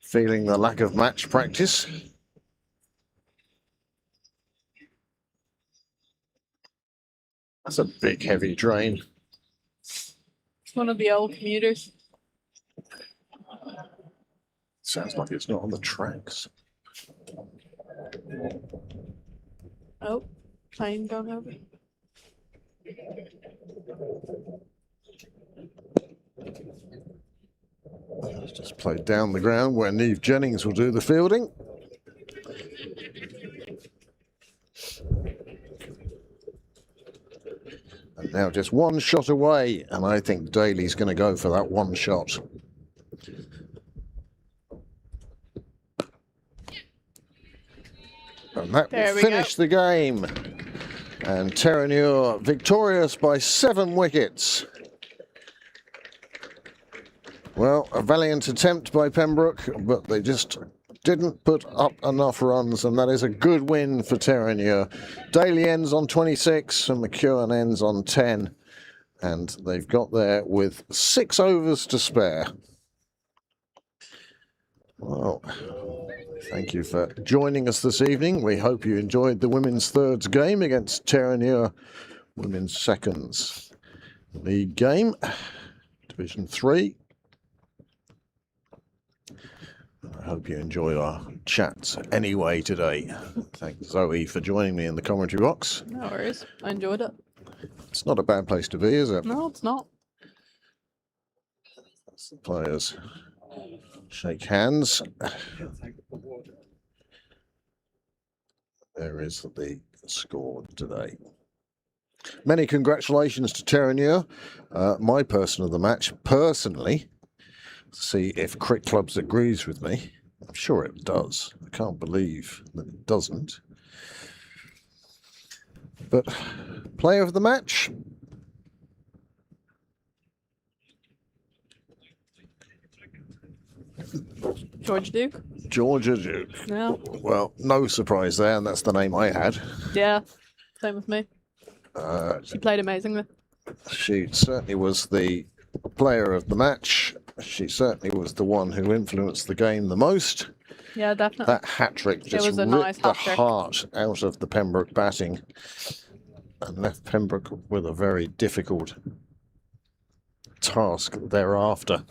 feeling the lack of match practice. That's a big heavy drain. It's one of the old commuters. Sounds like it's not on the tracks. Oh, plane going over. It's just played down the ground where Neve Jennings will do the fielding. And now just one shot away, and I think Daly's going to go for that one shot. And that There will we finish the game. And Terenure victorious by 7 wickets. Well, a valiant attempt by Pembroke, but they just didn't put up enough runs, and that is a good win for Terenure. Daly ends on 26 and McEwen ends on 10, and they've got there with 6 overs to spare. Well, thank you for joining us this evening. We hope you enjoyed the women's thirds game against Terenure women's seconds league game, Division 3. I hope you enjoyed our chats anyway today. Thanks, Zoe, for joining me in the commentary box. No worries. I enjoyed it. It's not a bad place to be, is it? No, it's not. The players shake hands. There is the score today. Many congratulations to Terenure. My person of the match, personally, see if Cricket Clubs agrees with me. I'm sure it does. I can't believe that it doesn't. But player of the match? George Duke. Georgia Duke. Yeah. Well, no surprise there, and that's the name I had. Yeah. Same with me. She played amazingly. She certainly was the player of the match. She certainly was the one who influenced the game the most. Yeah, definitely. That hat-trick just was a ripped nice the hat-trick. heart out of the Pembroke batting and left Pembroke with a very difficult task thereafter.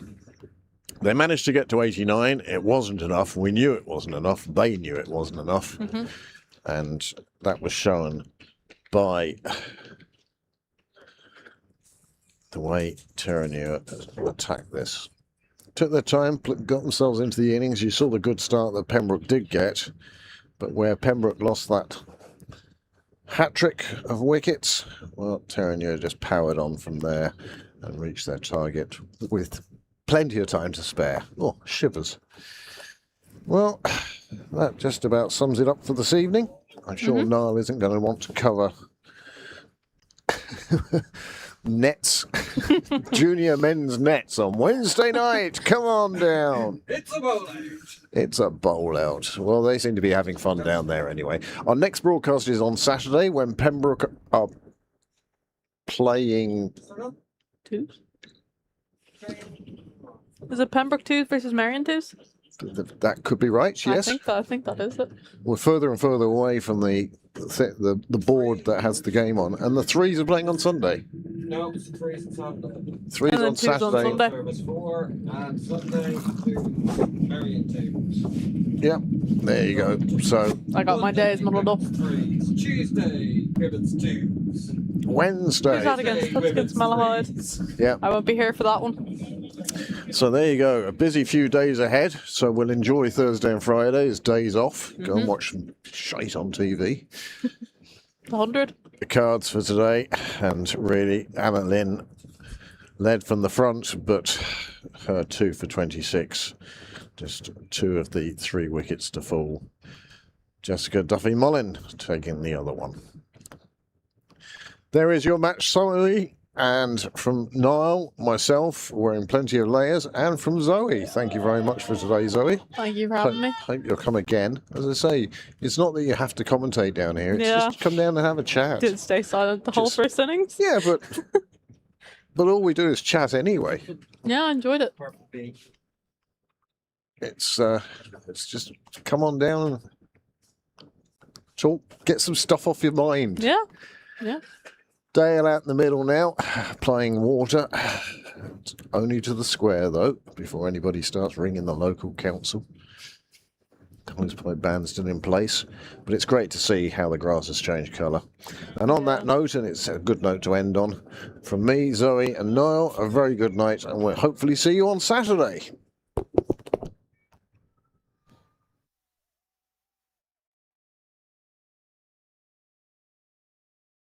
They managed to get to 89. It wasn't enough. We knew it wasn't enough. They knew it wasn't enough. Mm-hmm. And that was shown by the way Terenure attacked this. Took their time, got themselves into the innings. You saw the good start that Pembroke did get, but where Pembroke lost that hat-trick of wickets, well, Terenure just powered on from there and reached their target with plenty of time to spare. Oh, shivers. Well, that just about sums it up for this evening. I'm sure Niall isn't going to want to cover nets, junior men's nets on Wednesday night. Come on down. It's a bowl out. It's a bowl out. Well, they seem to be having fun down there anyway. Our next broadcast is on Saturday when Pembroke are playing. Twos? Is it Pembroke twos versus Marion twos? That could be right. Yes, I think that is it. we're further and further away from the board that has the game on, and the threes are playing on Sunday. No, it's 3 on Saturday. Threes And then on twos on Saturday. Sunday. Service 4 and Sunday 2 variant tables. Yep, there you go. So I got my days muddled up. 3s. Tuesday, Ribbons 2s. Wednesday. Who's that against? That's against Malahide. Yeah. I won't be here for that one. So there you go. A busy few days ahead. So we'll enjoy Thursday and Friday as days off. Go and watch some shite on TV. 100. The cards for today, and really Anna Lynn led from the front, but her 2 for 26. Just 2 of the 3 wickets to fall. Jessica Duffy-Mullin taking the other one. There is your match summary. And from Niall, myself, wearing plenty of layers, and from Zoe. Thank you very much for today, Zoe. Thank you for having me. Hope you'll come again. As I say, it's not that you have to commentate down here. It's Yeah. just come down and have a chat. Didn't stay silent the whole Just- first innings. Yeah, but all we do is chat anyway. Yeah, I enjoyed it. Purple B. It's just come on down and talk, get some stuff off your mind. Yeah. Yeah. Dale out in the middle now, playing water. Only to the square, though, before anybody starts ringing the local council. Collins Point band's still in place, but it's great to see how the grass has changed colour. And on that note, and it's a good note to end on, from me, Zoe and Niall, a very good night, and we'll hopefully see you on Saturday.